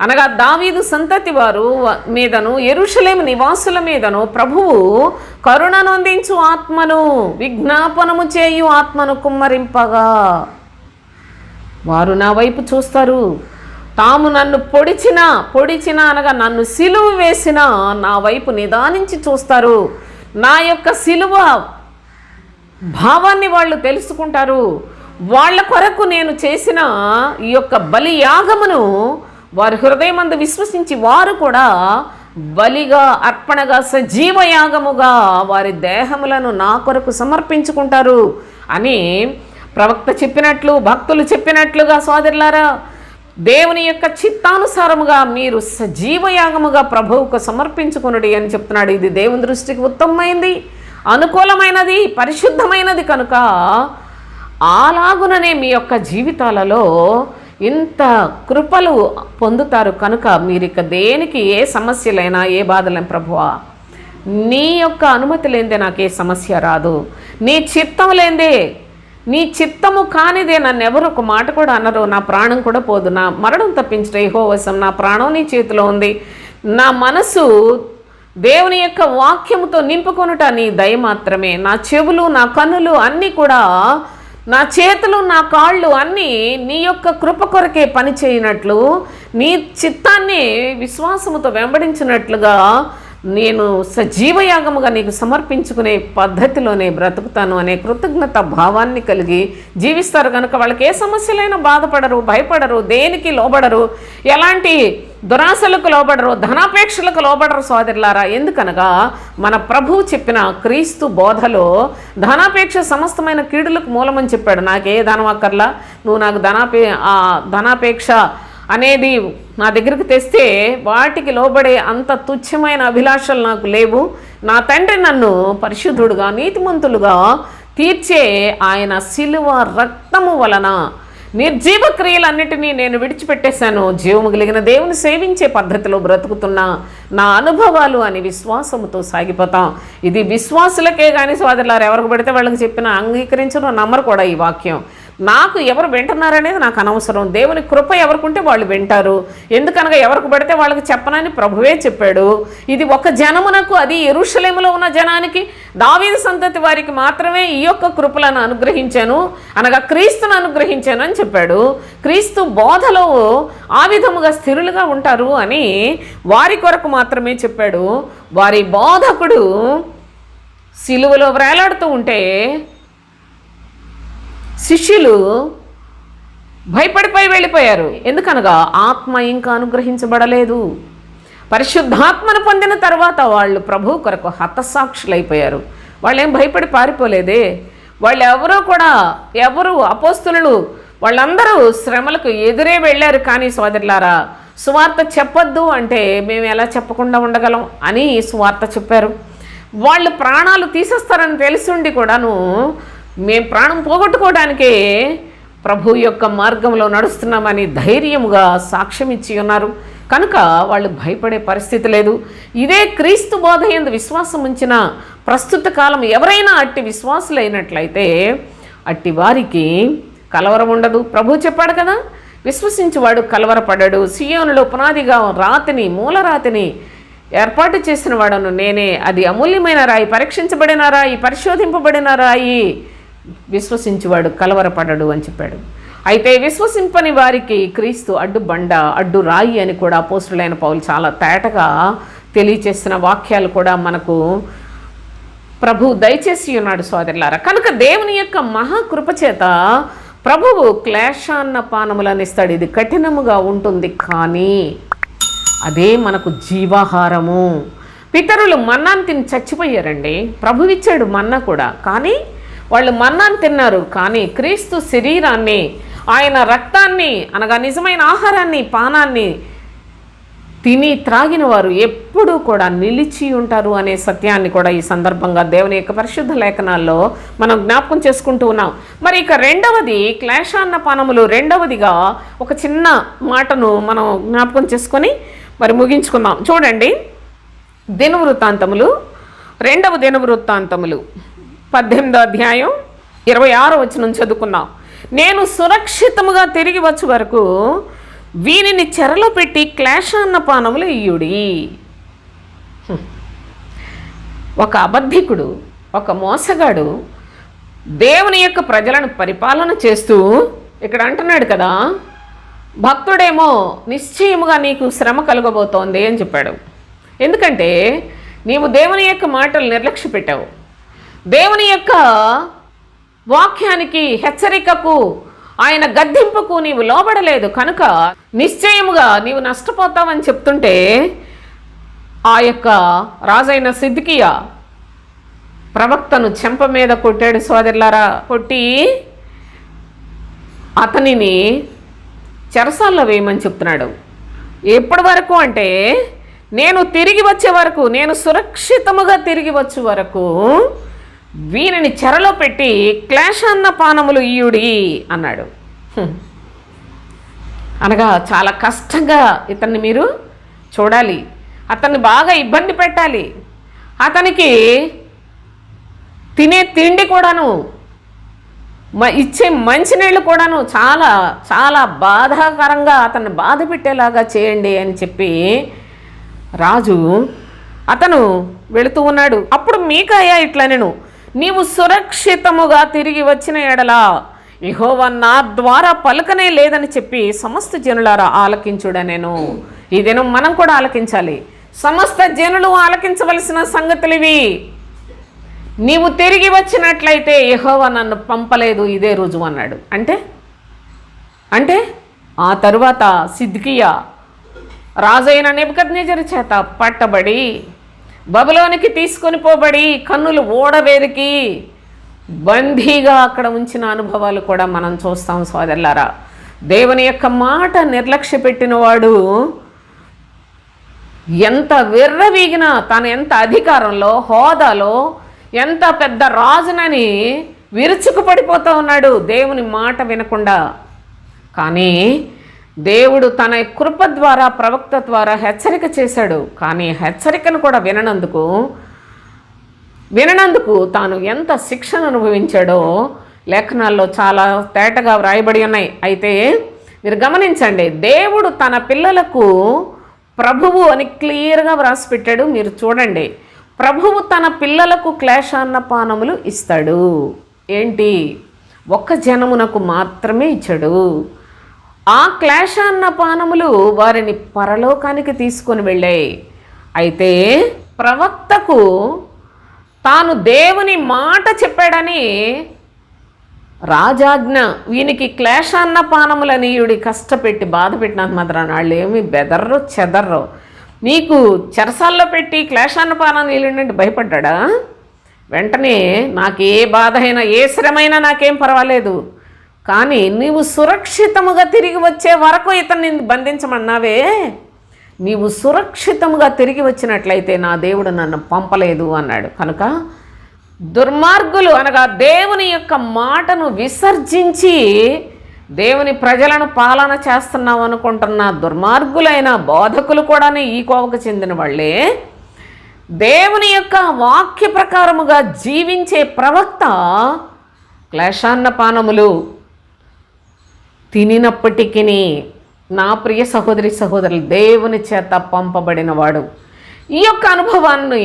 అనగా దావీదు సంతతి వారు మీదను యెరూషలేము నివాసుల మీదను ప్రభువు కరుణనొందించు ఆత్మను విజ్ఞాపనము చేయు ఆత్మను కుమ్మరింపగా వారు నా వైపు చూస్తారు. తాము నన్ను పొడిచిన అనగా నన్ను సిలువ వేసిన నా వైపు నిదానించి చూస్తారు. నా యొక్క సిలువ భావాన్ని వాళ్ళు తెలుసుకుంటారు. వాళ్ళ కొరకు నేను చేసిన ఈ యొక్క బలియాగమును వారి హృదయమందు విశ్వసించి వారు కూడా బలిగా అర్పణగా సజీవయాగముగా వారి దేహములను నా కొరకు సమర్పించుకుంటారు అని ప్రవక్త చెప్పినట్లు, భక్తులు చెప్పినట్లుగా సోదరులారా, దేవుని యొక్క చిత్తానుసారముగా మీరు సజీవయాగముగా ప్రభువుకు సమర్పించుకొనుడి అని చెప్తున్నాడు. ఇది దేవుని దృష్టికి ఉత్తమమైనది, అనుకూలమైనది, పరిశుద్ధమైనది కనుక అలాగుననే మీ యొక్క జీవితాలలో ఇంత కృపలు పొందుతారు. కనుక మీరు ఇక దేనికి ఏ సమస్యలైనా ఏ బాధలైనా ప్రభువా నీ యొక్క అనుమతి లేనిదే నాకు ఏ సమస్య రాదు, నీ చిత్తం లేనిదే, నీ చిత్తము కానిదే నన్ను ఎవరు ఒక మాట కూడా అనరు, నా ప్రాణం కూడా పోదు, నా మరణం తప్పించడం యెహోవా వశం, నా ప్రాణం నీ చేతిలో ఉంది, నా మనసు దేవుని యొక్క వాక్యముతో నింపుకొనుట నీ దయ మాత్రమే, నా చెవులు నా కన్నులు అన్నీ కూడా, నా చేతులు నా కాళ్ళు అన్నీ నీ యొక్క కృప కొరకే పని చేయనట్లు, నీ చిత్తాన్ని విశ్వాసముతో వెంబడించినట్లుగా నేను సజీవయాగముగా నీకు సమర్పించుకునే పద్ధతిలోనే బ్రతుకుతాను అనే కృతజ్ఞత భావాన్ని కలిగి జీవిస్తారు. కనుక వాళ్ళకి ఏ సమస్యలైనా బాధపడరు, భయపడరు, దేనికి లోబడరు, ఎలాంటి దురాశలకు లోబడరు, ధనాపేక్షలకు లోబడరు సోదరులారా. ఎందుకనగా మన ప్రభువు చెప్పిన క్రీస్తు బోధలో ధనాపేక్ష సమస్తమైన కీడులకు మూలమని చెప్పాడు. నాకే ధనం అక్కర్లా, నువ్వు నాకు ధనాపేక్ష అనేది నా దగ్గరికి తెస్తే వాటికి లోబడే అంత తుచ్చమైన అభిలాషలు నాకు లేవు. నా తండ్రి నన్ను పరిశుద్ధుడుగా నీతిమంతులుగా తీర్చే ఆయన శిలువ రక్తము వలన నిర్జీవ క్రియలన్నిటినీ నేను విడిచిపెట్టేశాను, జీవము కలిగిన దేవుని సేవించే పద్ధతిలో బ్రతుకుతున్నా నా అనుభవాలు అని విశ్వాసముతో సాగిపోతాం. ఇది విశ్వాసులకే కానీ సోదరులారు ఎవరికి పడితే వాళ్ళకి చెప్పినా అంగీకరించడం నమ్మరు కూడా. ఈ వాక్యం నాకు ఎవరు వింటున్నారనేది నాకు అనవసరం, దేవుని కృప ఎవరికుంటే వాళ్ళు వింటారు. ఎందుకనగా ఎవరికి పడితే వాళ్ళకి చెప్పనని ప్రభువే చెప్పాడు. ఇది ఒక జనమునకు, అది యెరూషలేములో ఉన్న జనానికి, దావీదు సంతతి వారికి మాత్రమే ఈ యొక్క కృపలను అనుగ్రహించాను, అనగా క్రీస్తును అనుగ్రహించాను అని చెప్పాడు. క్రీస్తు బోధలో ఆ విధముగా స్థిరులుగా ఉంటారు అని వారి కొరకు మాత్రమే చెప్పాడు. వారి బోధకుడు సిలువలో వేలాడుతూ ఉంటే శిష్యులు భయపడిపోయి వెళ్ళిపోయారు. ఎందుకనగా ఆత్మ ఇంకా అనుగ్రహించబడలేదు. పరిశుద్ధాత్మను పొందిన తర్వాత వాళ్ళు ప్రభు కొరకు హతసాక్షులైపోయారు. వాళ్ళు ఏం భయపడి పారిపోలేదే. వాళ్ళు ఎవరు అపోస్తులు వాళ్ళందరూ శ్రమలకు ఎదురే వెళ్ళారు. కానీ సోదరులారా, సువార్త చెప్పొద్దు అంటే మేము ఎలా చెప్పకుండా ఉండగలం అని సువార్త చెప్పారు. వాళ్ళు ప్రాణాలు తీసేస్తారని తెలిసిండి కూడాను మేము ప్రాణం పోగొట్టుకోవడానికే ప్రభు యొక్క మార్గంలో నడుస్తున్నామని ధైర్యముగా సాక్ష్యం ఇచ్చి ఉన్నారు. కనుక వాళ్ళు భయపడే పరిస్థితి లేదు. ఇదే క్రీస్తు బోధ యందు విశ్వాసం ఉంచిన ప్రస్తుత కాలం ఎవరైనా అట్టి విశ్వాసులైనట్లయితే అట్టి వారికి కలవరం ఉండదు. ప్రభు చెప్పాడు కదా, విశ్వసించువాడు కలవరపడ్డాడు. సియోనులో పునాదిగా మూలరాతిని ఏర్పాటు చేసిన వాడను నేనే, అది అమూల్యమైన రాయి, పరీక్షించబడిన రాయి, పరిశోధింపబడిన రాయి, విశ్వసించువాడు కలవరపడడు అని చెప్పాడు. అయితే విశ్వసింపని వారికి క్రీస్తు అడ్డు రాయి అని కూడా అపోస్తులైన పౌలు చాలా తేటగా తెలియచేసిన వాక్యాలు కూడా మనకు ప్రభు దయచేసి ఉన్నాడు సోదరులారా. కనుక దేవుని యొక్క మహాకృపచేత ప్రభువు క్లేశాన్న పానములను ఇస్తాడు. ఇది కఠినముగా ఉంటుంది కానీ అదే మనకు జీవాహారము. పితరులు మన్నాను తిని చచ్చిపోయారండి. ప్రభువిచ్చాడు మన్నా కూడా, కానీ వాళ్ళు మన్నాను తిన్నారు. కానీ క్రీస్తు శరీరాన్ని, ఆయన రక్తాన్ని, అనగా నిజమైన ఆహారాన్ని, పానాన్ని తిని త్రాగిన వారు ఎప్పుడూ కూడా నిలిచి ఉంటారు అనే సత్యాన్ని కూడా ఈ సందర్భంగా దేవుని యొక్క పరిశుద్ధ లేఖనాల్లో మనం జ్ఞాపకం చేసుకుంటూ ఉన్నాం. మరి ఇక రెండవది క్లేశాన్న పానములు. రెండవదిగా ఒక చిన్న మాటను మనం జ్ఞాపకం చేసుకొని మరి ముగించుకుందాం. చూడండి, దినవృత్తాంతములు, 2వ దినవృత్తాంతములు 18వ అధ్యాయం 26వ వచనం చదువుకున్నాం. నేను సురక్షితముగా తిరిగి వచ్చే వరకు వీనిని చెరలో పెట్టి క్లేశాన్నపానములు ఇయ్యుడి. ఒక అబద్ధికుడు, ఒక మోసగాడు దేవుని యొక్క ప్రజలను పరిపాలన చేస్తూ ఇక్కడ అంటున్నాడు కదా, భక్తుడేమో నిశ్చయముగా నీకు శ్రమ కలగబోతోంది అని చెప్పాడు. ఎందుకంటే నీవు దేవుని యొక్క మాటలు నిర్లక్ష్య పెట్టావు, దేవుని యొక్క వాక్యానికి, హెచ్చరికకు, ఆయన గద్దింపుకు నీవు లోబడలేదు కనుక నిశ్చయముగా నీవు నష్టపోతావని చెప్తుంటే ఆ యొక్క రాజైన సిద్కియా ప్రవక్తను చెంప మీద కొట్టాడు సోదరులారా. కొట్టి అతనిని చెరసాల్లో వేయమని చెప్తున్నాడు. ఎప్పటి వరకు అంటే నేను తిరిగి వచ్చే వరకు, నేను సురక్షితముగా తిరిగి వచ్చే వరకు వీనిని చెరలో పెట్టి క్లేశాన్నపానములు ఇయ్యుడి అన్నాడు. అనగా చాలా కష్టంగా ఇతన్ని మీరు చూడాలి, అతన్ని బాగా ఇబ్బంది పెట్టాలి, అతనికి తినే తిండి కూడాను, ఇచ్చే మంచినీళ్ళు కూడాను చాలా చాలా బాధాకరంగా అతన్ని బాధ పెట్టేలాగా చేయండి అని చెప్పి రాజు అతను వెళుతూ ఉన్నాడు. అప్పుడు మీకాయా ఇట్లా నేను, నీవు సురక్షితముగా తిరిగి వచ్చిన ఎడలా యెహోవా నా ద్వారా పలుకనే లేదని చెప్పి సమస్త జనులారా ఆలకించుడా. నేను ఈ దినం మనం కూడా ఆలకించాలి, సమస్త జనులు ఆలకించవలసిన సంగతులు ఇవి. నీవు తిరిగి వచ్చినట్లయితే యెహోవా నన్ను పంపలేదు, ఇదే రుజువు అన్నాడు. అంటే ఆ తరువాత సిద్కియా రాజైన నెబుకద్నెజరు చేత పట్టబడి బబులోనికి తీసుకొని పోబడి కన్నులు ఓడవేరికి బందీగా అక్కడ ఉంచిన అనుభవాలు కూడా మనం చూస్తాం సోదరులారా. దేవుని యొక్క మాట నిర్లక్ష్య పెట్టినవాడు ఎంత విర్రవీగినా, తాను ఎంత అధికారంలో, హోదాలో, ఎంత పెద్ద రాజునని విరుచుకుపడిపోతూ ఉన్నాడు దేవుని మాట వినకుండా. కానీ దేవుడు తన కృప ద్వారా, ప్రవక్త ద్వారా హెచ్చరిక చేశాడు. కానీ హెచ్చరికను కూడా విననందుకు తాను ఎంత శిక్షను అనుభవించాడో లేఖనాల్లో చాలా తేటగా వ్రాయబడి ఉన్నాయి. అయితే మీరు గమనించండి, దేవుడు తన పిల్లలకు ప్రభువు అని క్లియర్గా వ్రాసి పెట్టాడు. మీరు చూడండి, ప్రభువు తన పిల్లలకు క్లేశాన్నపానములు ఇస్తాడు. ఏంటి? ఒక్క జనమునకు మాత్రమే ఇచ్చాడు. ఆ క్లేశాన్నపానములు వారిని పరలోకానికి తీసుకొని వెళ్ళాయి. అయితే ప్రవక్తకు తాను దేవుని మాట చెప్పాడని రాజాజ్ఞ, వీనికి క్లేశాన్నపానములని ఈవిడి కష్టపెట్టి బాధ పెట్టినంత మాత్రాన వాళ్ళు ఏమి బెదర్రు చెదర్రు. నీకు చెరసాల్లో పెట్టి క్లేశాన్నపానం నీళ్ళంటే భయపడ్డా? వెంటనే నాకు ఏ బాధ అయినా, ఏ శ్రమైనా నాకేం పర్వాలేదు, కానీ నీవు సురక్షితముగా తిరిగి వచ్చే వరకు ఇతన్ని బంధించమన్నావే, నీవు సురక్షితముగా తిరిగి వచ్చినట్లయితే నా దేవుడు నన్ను పంపలేదు అన్నాడు. కనుక దుర్మార్గులు అనగా దేవుని యొక్క మాటను విసర్జించి దేవుని ప్రజలను పాలన చేస్తున్నాం అనుకుంటున్న దుర్మార్గులైన బోధకులు కూడా ఈ కోవకు చెందిన వాళ్ళే. దేవుని యొక్క వాక్య ప్రకారముగా జీవించే ప్రవక్త క్లేశాన్నపానములు తినినప్పటికీ, నా ప్రియ సహోదరి సహోదరులు, దేవుని చేత పంపబడిన వాడు. ఈ యొక్క అనుభవాన్ని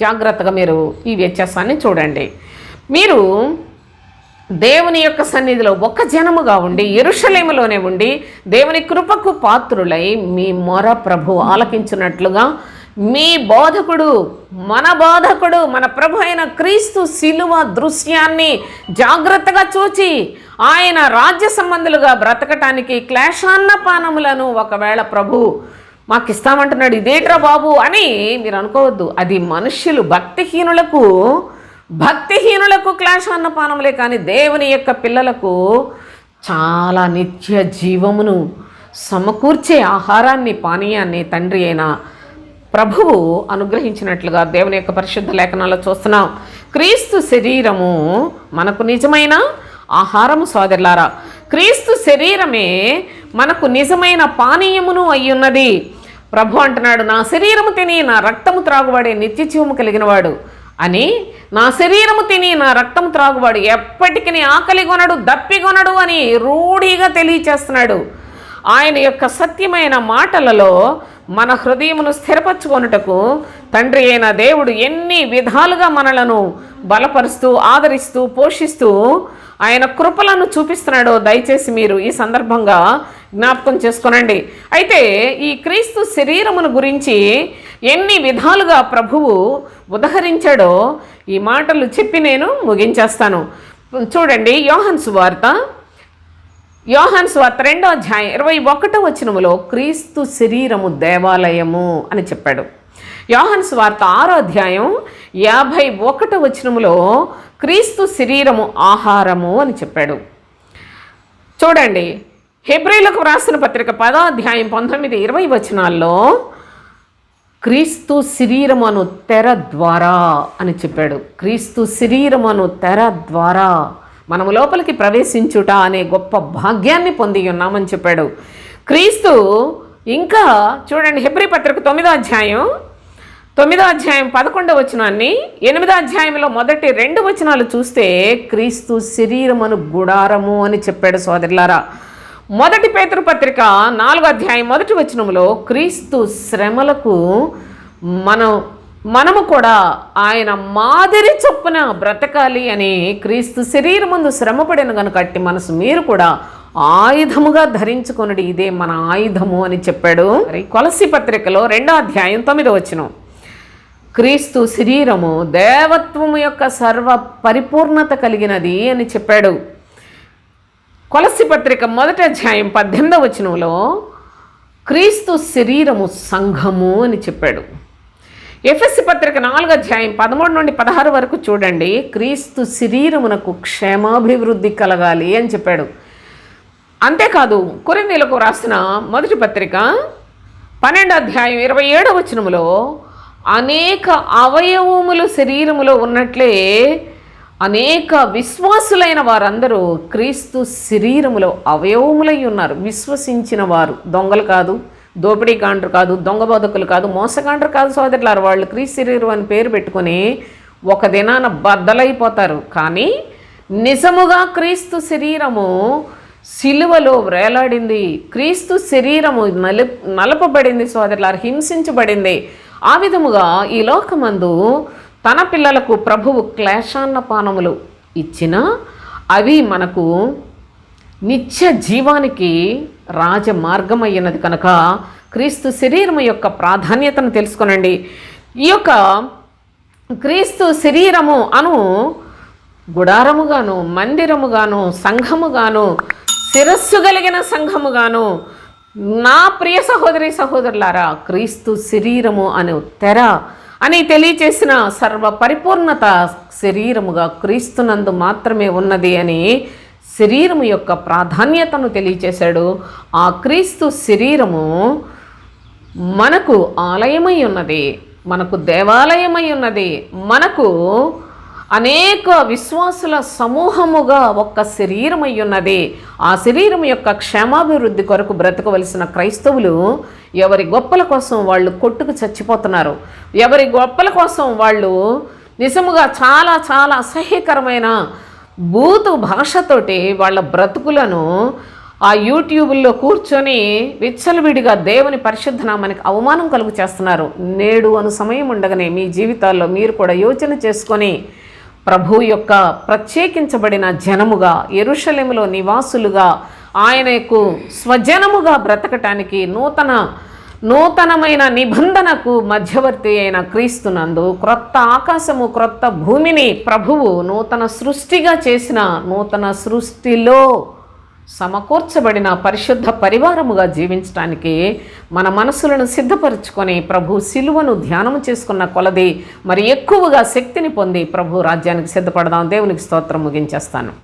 జాగ్రత్తగా మీరు ఈ వ్యత్యాసాన్ని చూడండి. మీరు దేవుని యొక్క సన్నిధిలో ఒక జనముగా ఉండి, యెరూషలేములోనే ఉండి దేవుని కృపకు పాత్రులై మీ మొర ప్రభు ఆలకించినట్లుగా మీ బోధకుడు, మన ప్రభు అయిన క్రీస్తు శిలువ దృశ్యాన్ని జాగ్రత్తగా చూచి ఆయన రాజ్య సంబంధులుగా బ్రతకటానికి క్లేశాన్నపానములను ఒకవేళ ప్రభు మాకు ఇస్తామంటున్నాడు, ఇదేట్రా బాబు అని మీరు అనుకోవద్దు. అది మనుష్యులు, భక్తిహీనులకు క్లేశాన్నపానములే. కానీ దేవుని యొక్క పిల్లలకు చాలా నిత్య జీవమును సమకూర్చే ఆహారాన్ని, పానీయాన్ని తండ్రి అయిన ప్రభువు అనుగ్రహించినట్లుగా దేవుని యొక్క పరిశుద్ధ లేఖనాల్లో చూస్తున్నాం. క్రీస్తు శరీరము మనకు నిజమైన ఆహారము సోదరులారా. క్రీస్తు శరీరమే మనకు నిజమైన పానీయమును అయ్యున్నది. ప్రభు అంటున్నాడు, నా శరీరము తిని నా రక్తము త్రాగువాడే నిత్య జీవము కలిగినవాడు అని. నా శరీరము తిని నా రక్తము త్రాగువాడు ఎప్పటికీ ఆకలి కొనడు, దప్పికొనడు అని రూఢిగా తెలియచేస్తున్నాడు. ఆయన యొక్క సత్యమైన మాటలలో మన హృదయమును స్థిరపరచుకొనుటకు తండ్రి అయిన దేవుడు ఎన్ని విధాలుగా మనలను బలపరుస్తూ ఆదరిస్తూ పోషిస్తూ ఆయన కృపలను చూపిస్తున్నాడో దయచేసి మీరు ఈ సందర్భంగా జ్ఞాపకం చేసుకొనండి. అయితే ఈ క్రీస్తు శరీరమును గురించి ఎన్ని విధాలుగా ప్రభువు ఉదహరించాడో ఈ మాటలు చెప్పి నేను ముగించేస్తాను. చూడండి, యోహాను సువార్త 2వ అధ్యాయం 21వ వచనములో క్రీస్తు శరీరము దేవాలయము అని చెప్పాడు. యోహాను సువార్త 6వ అధ్యాయం 51వ వచనములో క్రీస్తు శరీరము ఆహారము అని చెప్పాడు. చూడండి, హెబ్రీయులకు వ్రాసిన పత్రిక 10వ అధ్యాయం 19, 20 వచనాల్లో క్రీస్తు శరీరమును తెర ద్వారా అని చెప్పాడు. క్రీస్తు శరీరమును తెర ద్వారా మనము లోపలికి ప్రవేశించుట అనే గొప్ప భాగ్యాన్ని పొంది ఉన్నామని చెప్పాడు. క్రీస్తు ఇంకా చూడండి, హెబ్రీ పత్రిక 9వ అధ్యాయం 11వ వచనాన్ని 8వ అధ్యాయంలో మొదటి 2 వచనాలు చూస్తే క్రీస్తు శరీరమును గుడారము అని చెప్పాడు. సోదరులారా, మొదటి పేతురు పత్రిక 4వ అధ్యాయం 1వ వచనంలో క్రీస్తు శ్రమలకు మనము కూడా ఆయన మాదిరి చొప్పున బ్రతకాలి అని క్రీస్తు శరీరమందు శ్రమపడిన కనుక అట్టి మనసు మీరు కూడా ఆయుధముగా ధరించుకొనుడి, ఇదే మన ఆయుధము అని చెప్పాడు. కొలస్సీ పత్రికలో 2వ అధ్యాయం 9వ వచనం క్రీస్తు శరీరము దేవత్వము యొక్క సర్వ పరిపూర్ణత కలిగినది అని చెప్పాడు. కొలస్సీ పత్రిక 1వ అధ్యాయం 18వ వచనంలో క్రీస్తు శరీరము సంఘము అని చెప్పాడు. ఎఫెసీ పత్రిక 4వ అధ్యాయం 13 నుండి 16 వరకు చూడండి, క్రీస్తు శరీరమునకు క్షేమాభివృద్ధి కలగాలి అని చెప్పాడు. అంతేకాదు, కొరింథీయులకు రాసిన మొదటి పత్రిక 12వ అధ్యాయం 27వ వచనములో అనేక అవయవములు శరీరములో ఉన్నట్లే అనేక విశ్వాసులైన వారందరూ క్రీస్తు శరీరములో అవయవములై ఉన్నారు. విశ్వసించిన వారు, దొంగలు కాదు, దోపిడీకాండ్రు కాదు, దొంగ బోధకులు కాదు, మోసగాండ్రు కాదు సోదరులారు. వాళ్ళు క్రీస్తు శరీరం అని పేరు పెట్టుకొని ఒక దినాన బద్దలైపోతారు. కానీ నిజముగా క్రీస్తు శరీరము సిలువలో వేలాడింది. క్రీస్తు శరీరము నలపబడింది సోదరులారు, హింసించబడింది. ఆ విధముగా ఈ లోకమందు తన పిల్లలకు ప్రభువు క్లేశాన్న పానములు ఇచ్చిన అవి మనకు నిత్య జీవానికి రాజమార్గమయ్యినది కనుక క్రీస్తు శరీరము యొక్క ప్రాధాన్యతను తెలుసుకొనండి. ఈ యొక్క క్రీస్తు శరీరము అను గుడారముగాను, మందిరముగాను, సంఘముగాను, శిరస్సు కలిగిన సంఘముగాను, నా ప్రియ సహోదరి సహోదరులారా, క్రీస్తు శరీరము అను తెర అని తెలియచేసిన సర్వ పరిపూర్ణత శరీరముగా క్రీస్తునందు మాత్రమే ఉన్నది అని శరీరము యొక్క ప్రాధాన్యతను తెలియచేశాడు. ఆ క్రీస్తు శరీరము మనకు ఆలయమై ఉన్నది, మనకు దేవాలయమై ఉన్నది, మనకు అనేక విశ్వాసుల సమూహముగా ఒక్క శరీరమై ఉన్నది. ఆ శరీరం యొక్క క్షేమాభివృద్ధి కొరకు బ్రతకవలసిన క్రైస్తవులు ఎవరి గొప్పల కోసం వాళ్ళు కొట్టుకు చచ్చిపోతున్నారు. ఎవరి గొప్పల కోసం వాళ్ళు నిజముగా చాలా చాలా అసహ్యకరమైన బూతు భాషతోటి వాళ్ళ బ్రతుకులను ఆ యూట్యూబ్లో కూర్చొని విచ్చలవిడిగా దేవుని పరిశుద్ధ నామానికి అవమానం కలుగు చేస్తున్నారు. నేడు అను సమయం ఉండగానే మీ జీవితాల్లో మీరు కూడా యోచన చేసుకొని ప్రభు యొక్క ప్రత్యేకించబడిన జనముగా, యెరూషలేములో నివాసులుగా, ఆయనకు స్వజనముగా బ్రతకటానికి నూతనమైన నిబంధనకు మధ్యవర్తి అయిన క్రీస్తునందు క్రొత్త ఆకాశము, క్రొత్త భూమిని ప్రభువు నూతన సృష్టిగా చేసిన నూతన సృష్టిలో సమకూర్చబడిన పరిశుద్ధ పరివారముగా జీవించడానికి మన మనసులను సిద్ధపరచుకొని ప్రభు సిలువను ధ్యానము చేసుకున్న కొలది మరి ఎక్కువగా శక్తిని పొంది ప్రభు రాజ్యానికి సిద్ధపడదాం. దేవునికి స్తోత్రం. ముగించేస్తాను.